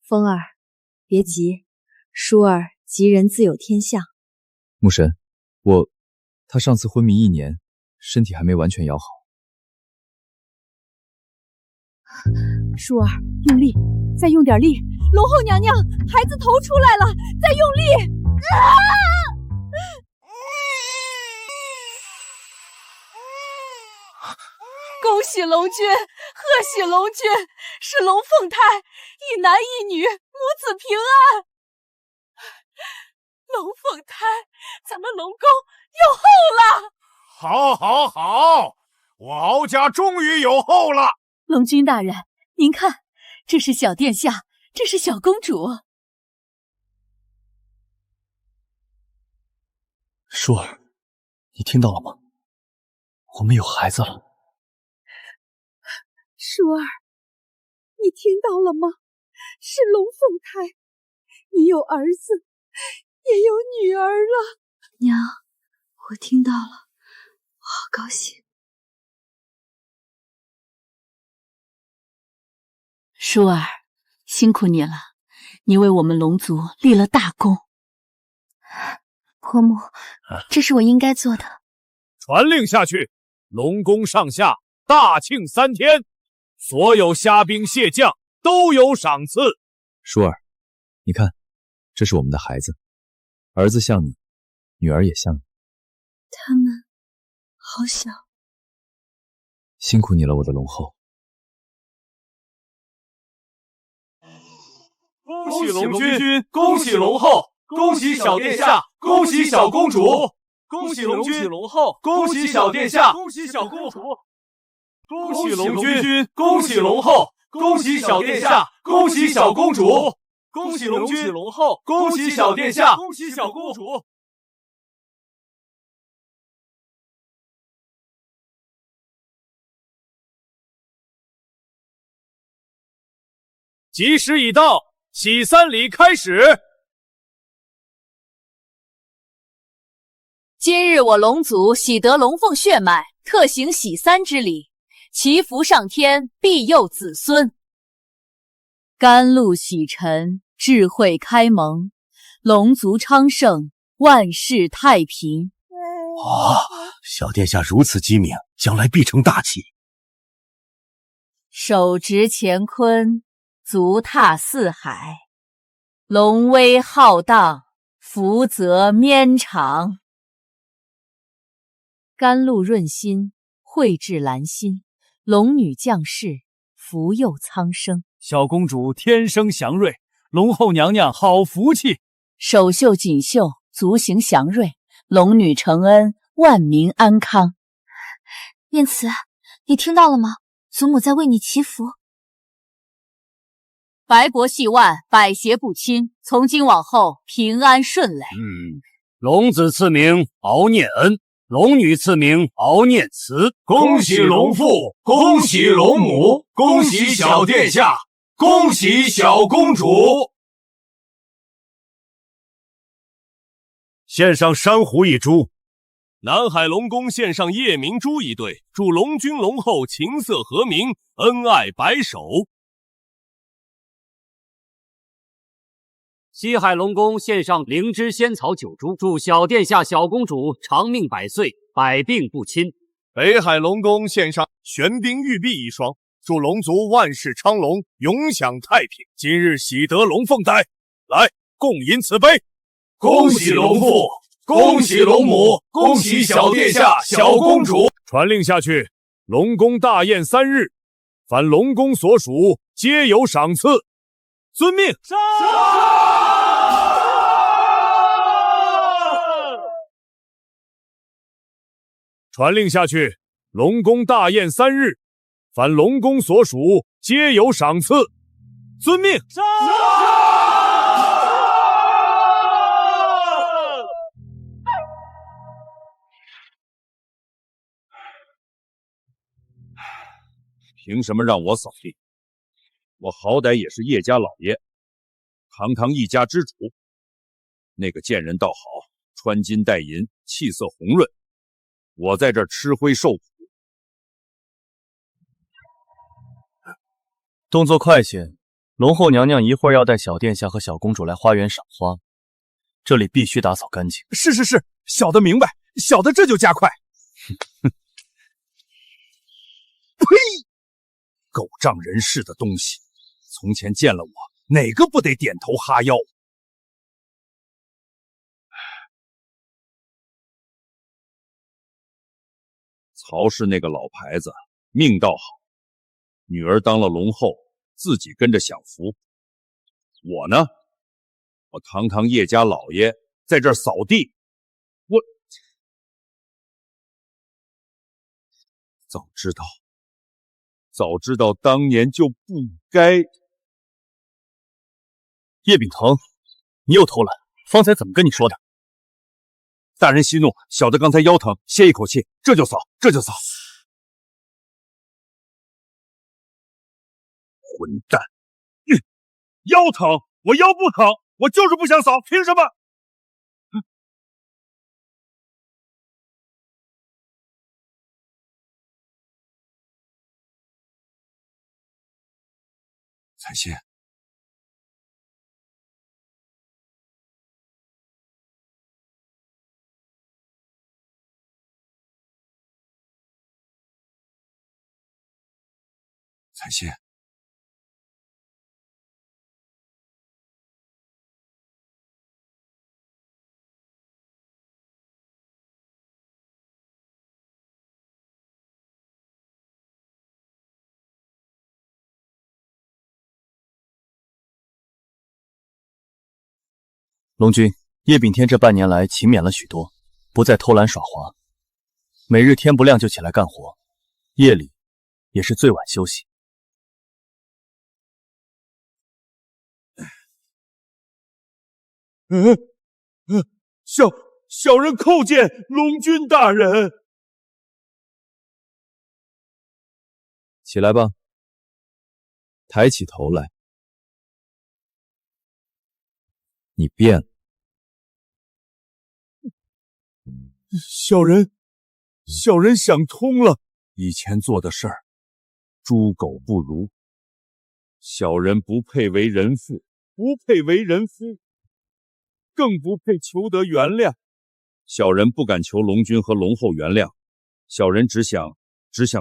风儿，别急，舒儿吉人自有天相。牧神，他上次昏迷1年，身体还没完全养好。舒儿，用力，再用点力。龙后娘娘，孩子头出来了，再用力！恭喜龙君，贺喜龙君，是龙凤胎，一男一女，母子平安。龙凤胎，咱们龙宫有后了！好，好，好，我敖家终于有后了。龙君大人，您看，这是小殿下，这是小公主。舒儿，你听到了吗？我们有孩子了。舒儿，你听到了吗？是龙凤胎，你有儿子，也有女儿了。娘，我听到了，我好高兴。舒儿，辛苦你了，你为我们龙族立了大功。婆母，这是我应该做的。传令下去，龙宫上下大庆3天，所有虾兵蟹将都有赏赐。舒儿，你看，这是我们的孩子，儿子像你，女儿也像你。他们好小。辛苦你了，我的龙后。恭喜龙君，恭喜龙后，恭喜小殿下，恭喜小公主，恭喜龙君，龙后，恭喜小殿下，恭喜小公主，恭喜龙君，恭喜龙后，恭喜小殿下，恭喜小公主，恭喜龙君，龙后，恭喜小殿下，恭喜小公主。吉时已到，喜3礼开始。今日我龙族喜得龙凤血脉，特行喜3之礼，祈福上天，庇佑子孙。甘露洗尘，智慧开蒙，龙族昌盛，万事太平。小殿下如此机敏，将来必成大器。手执乾坤，足踏四海，龙威浩荡，福泽绵长。甘露润心，蕙质兰心，龙女降世，福佑苍生。小公主天生祥瑞，龙后娘娘好福气。首秀锦绣，足行祥瑞，龙女承恩，万民安康。念慈，你听到了吗？祖母在为你祈福。白伯系万，百邪不侵，从今往后平安顺累。龙子赐名敖念恩，龙女赐名敖念慈。恭喜龙父，恭喜龙母，恭喜小殿下，恭喜小公主。献上珊瑚一株，南海龙宫献上夜明珠一对，祝龙君龙后琴瑟和鸣，恩爱白首。西海龙宫献上灵芝仙草9株，祝小殿下、小公主长命百岁，百病不侵。北海龙宫献上玄冰玉璧1双，祝龙族万事昌隆，永享太平。今日喜得龙凤带，来共饮此杯。恭喜龙父，恭喜龙母，恭喜小殿下、小公主。传令下去，龙宫大宴3日，凡龙宫所属皆有赏赐。遵命。传令下去，龙宫大宴3日，凡龙宫所属皆有赏赐。遵命。凭什么让我扫地？我好歹也是叶家老爷，堂堂一家之主。那个贱人倒好，穿金戴银，气色红润，我在这儿吃灰受苦。动作快些，龙后娘娘一会儿要带小殿下和小公主来花园赏花，这里必须打扫干净。是，小的明白，小的这就加快。呸！狗仗人势的东西，从前见了我，哪个不得点头哈腰？曹氏那个老牌子命倒好，女儿当了龙后，自己跟着享福。我呢，我堂堂叶家老爷在这儿扫地，我早知道当年就不该。叶秉腾，你又偷懒，方才怎么跟你说的？大人息怒，小的刚才腰疼，歇一口气，这就扫。混蛋！腰疼，我腰不疼，我就是不想扫，凭什么？彩仙，彩仙，龙君，叶秉天这半年来勤勉了许多，不再偷懒耍滑，每日天不亮就起来干活，夜里也是最晚休息。小人叩见龙君大人。起来吧，抬起头来。你变了。小人想通了，以前做的事儿，猪狗不如。小人不配为人父，不配为人夫，更不配求得原谅。小人不敢求龙君和龙后原谅，小人只想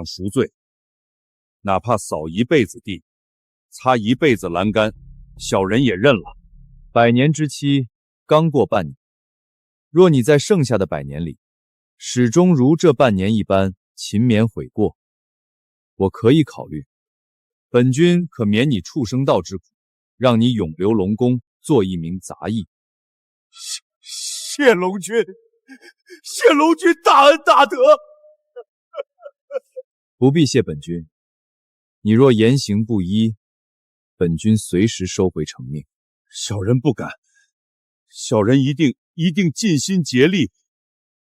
赎罪，哪怕扫一辈子地，擦一辈子栏杆，小人也认了。100年之期刚过半年，若你在剩下的100年里，始终如这半年一般勤勉悔过，我可以考虑，本君可免你畜生道之苦，让你永留龙宫，做一名杂役。谢龙君。谢龙君大恩大德。不必谢本君，你若言行不一，本君随时收回成命。小人不敢，小人一定尽心竭力，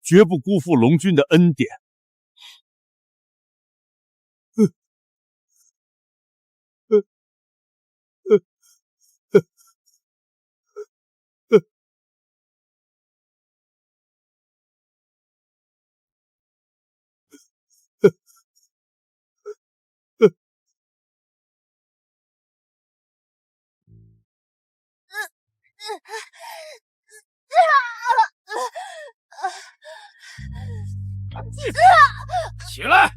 绝不辜负龙君的恩典。起来，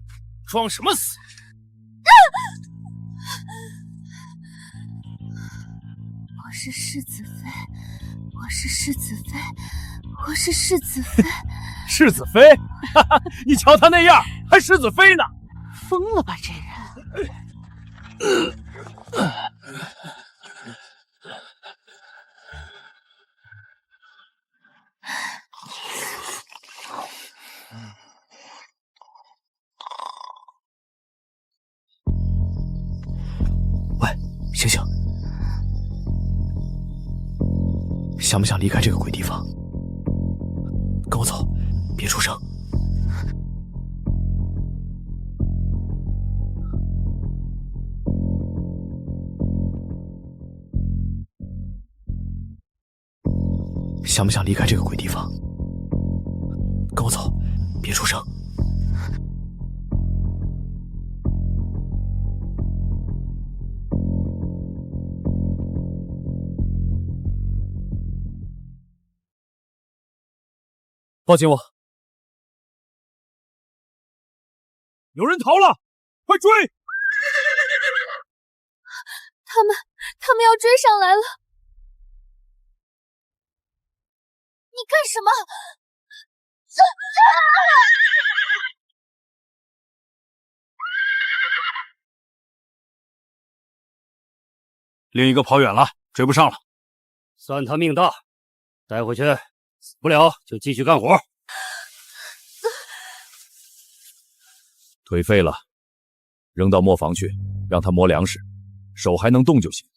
装什么死？我是世子妃，我是世子妃，我是世子妃。世子妃？哈哈，你瞧他那样，还世子妃呢？疯了吧，这人！醒醒！想不想离开这个鬼地方？跟我走，别出声。想不想离开这个鬼地方？跟我走，别出声。抱紧我！有人逃了，快追！他们要追上来了！你干什么？另一个跑远了，追不上了。算他命大，带回去，死不了就继续干活。腿废了，扔到磨坊去，让他磨粮食，手还能动就行。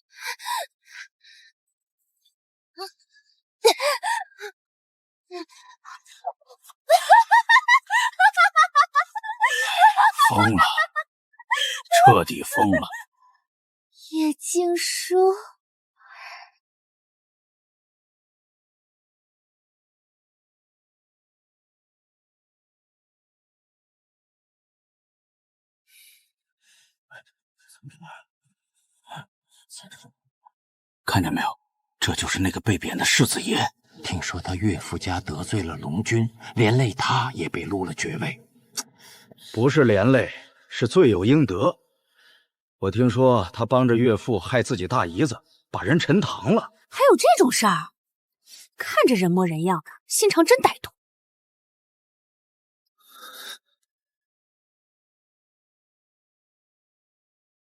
疯了，彻底疯了。叶静书，看见没有？这就是那个被贬的世子爷。听说他岳父家得罪了龙君，连累他也被撸了爵位。不是连累，是罪有应得。我听说他帮着岳父害自己大姨子，把人沉塘了。还有这种事儿？看着人模人样的，心肠真歹毒。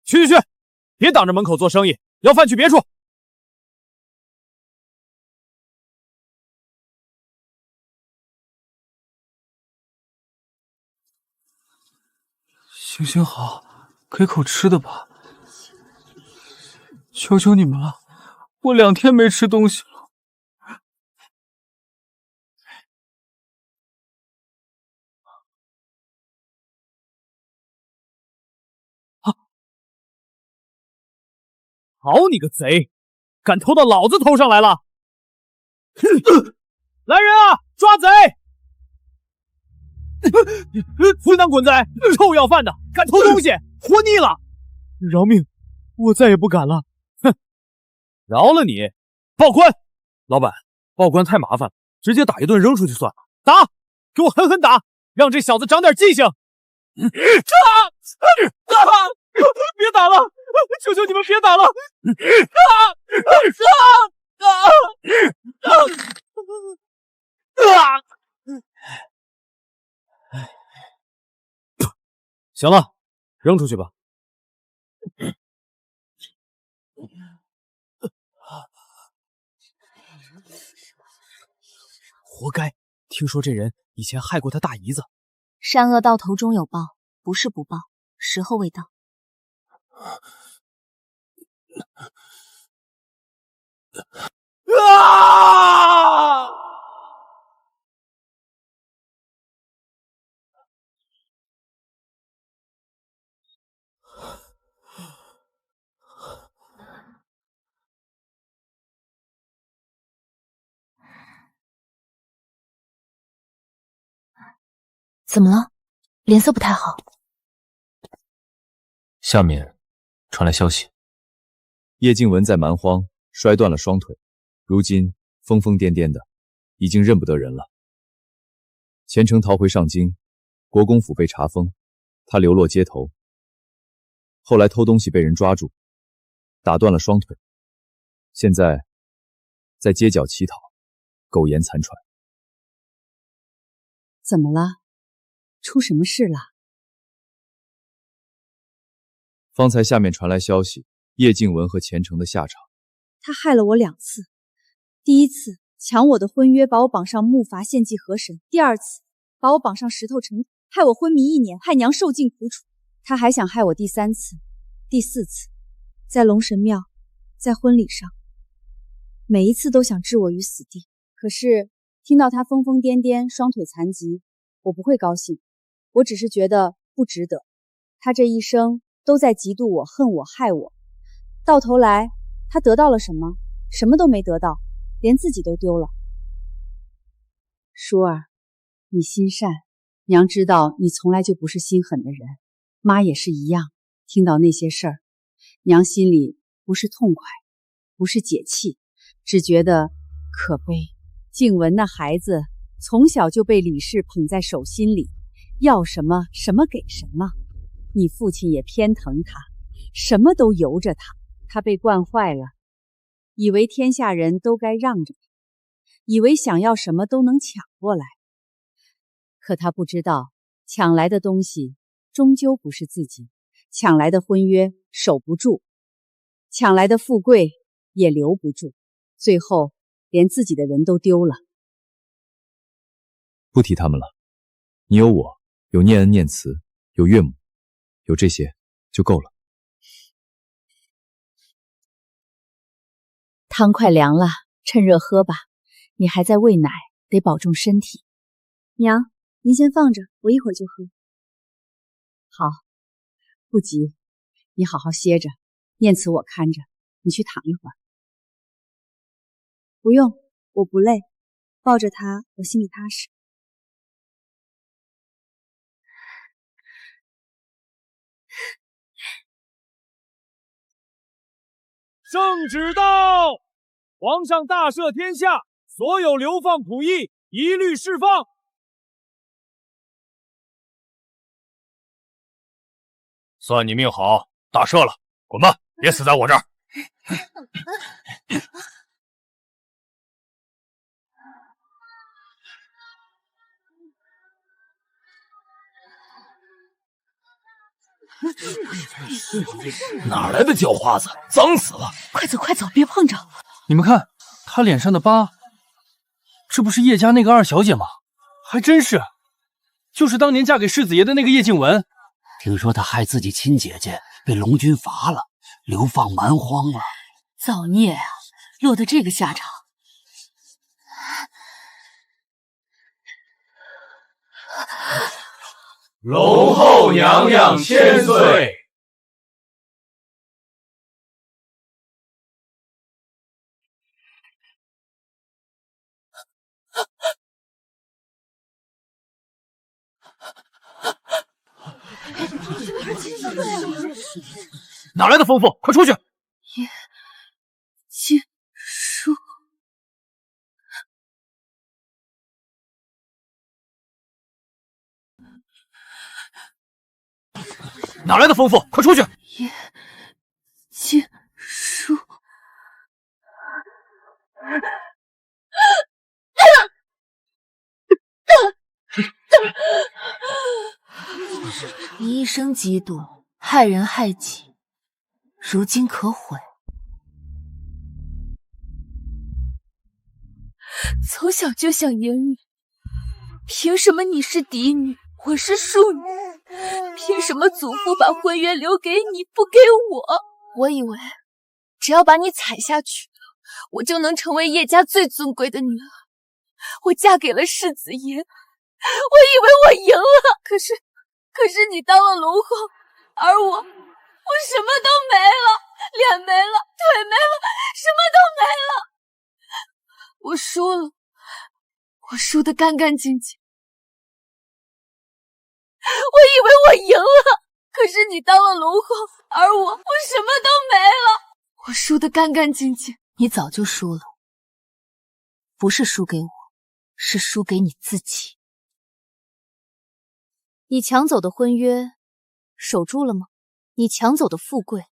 去，别挡着门口做生意，要饭去别处。行行好，给口吃的吧，求求你们了，我2天没吃东西了。好你个贼，敢偷到老子头上来了！来人啊，抓贼！混蛋滚仔，臭要饭的，敢偷东西，活腻了！饶命，我再也不敢了。哼，饶了你，报官！老板，报官太麻烦了，直接打一顿扔出去算了。打，给我狠狠打，让这小子长点记性！别打了，求求你们别打了！行了，扔出去吧。活该，听说这人以前害过他大姨子。善恶到头终有报，不是不报，时候未到。啊！怎么了？脸色不太好。下面传来消息，叶静雯在蛮荒摔断了双腿，如今疯疯癫癫的，已经认不得人了。钱程逃回上京，国公府被查封，他流落街头，后来偷东西被人抓住，打断了双腿，现在在街角乞讨，苟延残喘。怎么了？出什么事了？方才下面传来消息，叶静雯和钱程的下场。他害了我2次，第一次抢我的婚约，把我绑上木筏献祭河神；第二次把我绑上石头城，害我昏迷1年，害娘受尽苦楚。他还想害我第3次、第4次，在龙神庙，在婚礼上，每一次都想置我于死地。可是听到他疯疯癫癫，双腿残疾，我不会高兴，我只是觉得不值得。他这一生都在嫉妒我、恨我、害我，到头来他得到了什么？什么都没得到，连自己都丢了。淑儿，你心善，娘知道你从来就不是心狠的人，妈也是一样。听到那些事儿，娘心里不是痛快，不是解气，只觉得可悲。静雯那孩子从小就被李氏捧在手心里，要什么什么给什么。你父亲也偏疼他，什么都由着他，他被惯坏了，以为天下人都该让着他，以为想要什么都能抢过来。可他不知道，抢来的东西终究不是自己，抢来的婚约守不住，抢来的富贵也留不住，最后连自己的人都丢了。不提他们了，你有我，有念恩念慈，有岳母，有这些就够了。汤快凉了，趁热喝吧。你还在喂奶，得保重身体。娘，您先放着，我一会儿就喝。好，不急，你好好歇着，念慈我看着，你去躺一会儿。不用，我不累，抱着他我心里踏实。圣旨到！皇上大赦天下，所有流放仆役一律释放。算你命好，大赦了，滚吧，别死在我这儿。哪来的叫花子，脏死了！快走快走，别碰着！你们看他脸上的疤，这不是叶家那个二小姐吗？还真是，就是当年嫁给世子爷的那个叶静雯。听说她害自己亲姐姐，被龙君罚了，流放蛮荒了。造孽啊，落得这个下场。龙后娘娘千岁！哪来的疯妇，快出去！叶静书，哪来的疯妇，快出去！叶静书，你一生嫉妒，害人害己，如今可悔。从小就想言语，凭什么你是嫡女，我是庶女？凭什么祖父把婚约留给你，不给我？我以为只要把你踩下去，我就能成为叶家最尊贵的女儿。我嫁给了世子爷，我以为我赢了。可是你当了龙后，而我什么都没了，脸没了，腿没了，什么都没了。我输了，我输得干干净净。我以为我赢了，可是你当了龙后，而我什么都没了，我输得干干净净。你早就输了，不是输给我，是输给你自己。你抢走的婚约守住了吗？你抢走的富贵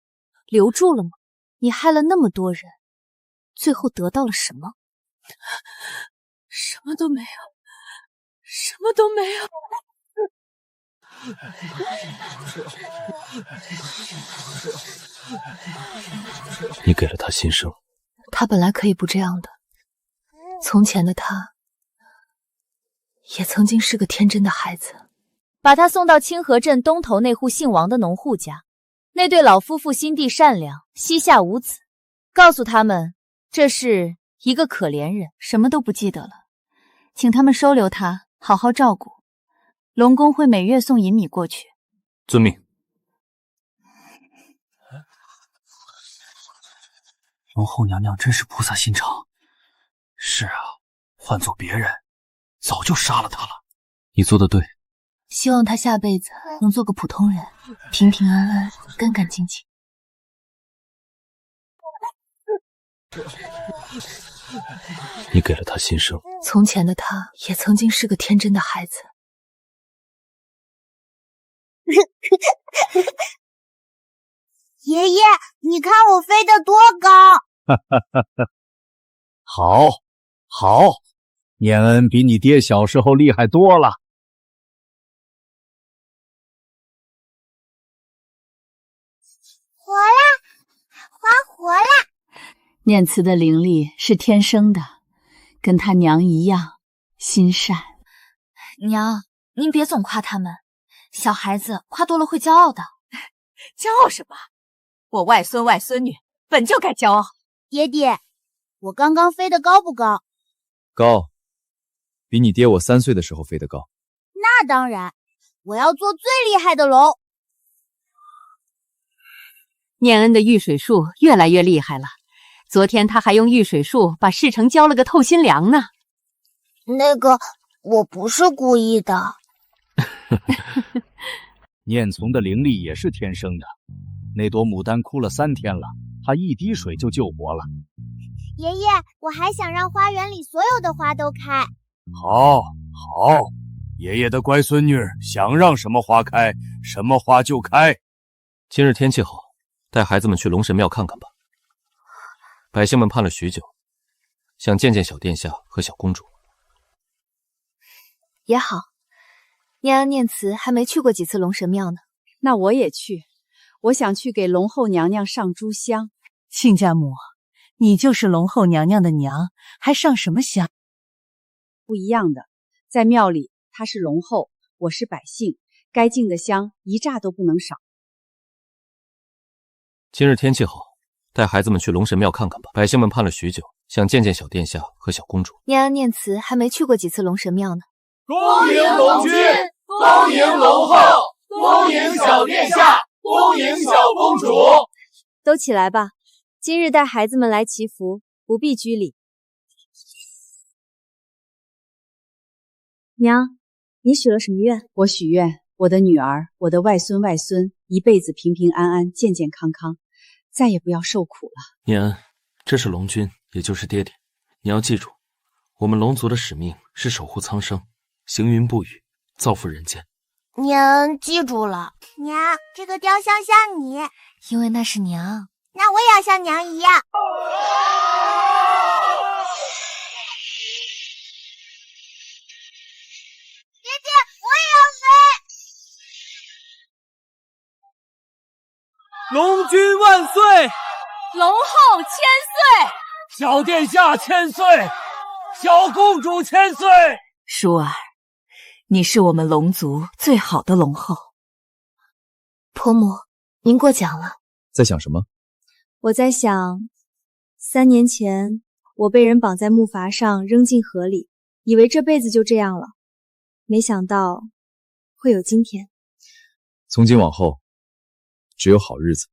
留住了吗？你害了那么多人，最后得到了什么？什么都没有，什么都没有。你给了他新生，他本来可以不这样的。从前的他，也曾经是个天真的孩子。把他送到清河镇东头那户姓王的农户家。那对老夫妇心地善良，膝下无子。告诉他们，这是一个可怜人，什么都不记得了。请他们收留他，好好照顾。龙宫会每月送银米过去。遵命。龙后娘娘真是菩萨心肠。是啊，换做别人，早就杀了他了。你做得对。希望他下辈子能做个普通人，平平安安，干干净净。你给了他新生。从前的他也曾经是个天真的孩子。爷爷，你看我飞得多高！好，好，念恩比你爹小时候厉害多了。活啦，花活啦！念慈的灵力是天生的，跟他娘一样心善。娘，您别总夸他们，小孩子夸多了会骄傲的。骄傲什么？我外孙外孙女本就该骄傲。爹爹，我刚刚飞得高不高？高，比你爹我3岁的时候飞得高。那当然，我要做最厉害的龙。念恩的御水术越来越厉害了，昨天他还用御水术把事成浇了个透心凉呢。那个，我不是故意的。念从的灵力也是天生的，那朵牡丹枯了3天了，他一滴水就救活了。爷爷，我还想让花园里所有的花都开。好，好，爷爷的乖孙女想让什么花开，什么花就开。今日天气好，带孩子们去龙神庙看看吧。百姓们盼了许久，想见见小殿下和小公主。也好，念恩念慈还没去过几次龙神庙呢。那我也去，我想去给龙后娘娘上炷香。亲家母，你就是龙后娘娘的娘，还上什么香？不一样的，在庙里她是龙后，我是百姓，该敬的香一扎都不能少。今日天气好，带孩子们去龙神庙看看吧。百姓们盼了许久，想见见小殿下和小公主。念恩念慈还没去过几次龙神庙呢。恭迎龙君，恭迎龙后，恭迎小殿下，恭迎小公主。都起来吧，今日带孩子们来祈福，不必拘礼。娘，你许了什么愿？我许愿，我的女儿，我的外孙外孙一辈子平平安安、健健康康，再也不要受苦了。念恩，这是龙君，也就是爹爹，你要记住，我们龙族的使命是守护苍生，行云布雨，造福人间。念恩记住了。娘，这个雕像像你，因为那是娘。那我也要像娘一样。爹爹，我也要飞！龙君万岁！龙后千岁！小殿下千岁！小公主千岁！舒儿，你是我们龙族最好的龙后。婆母，您过奖了。在想什么？我在想，3年前我被人绑在木筏上扔进河里，以为这辈子就这样了，没想到会有今天。从今往后，只有好日子。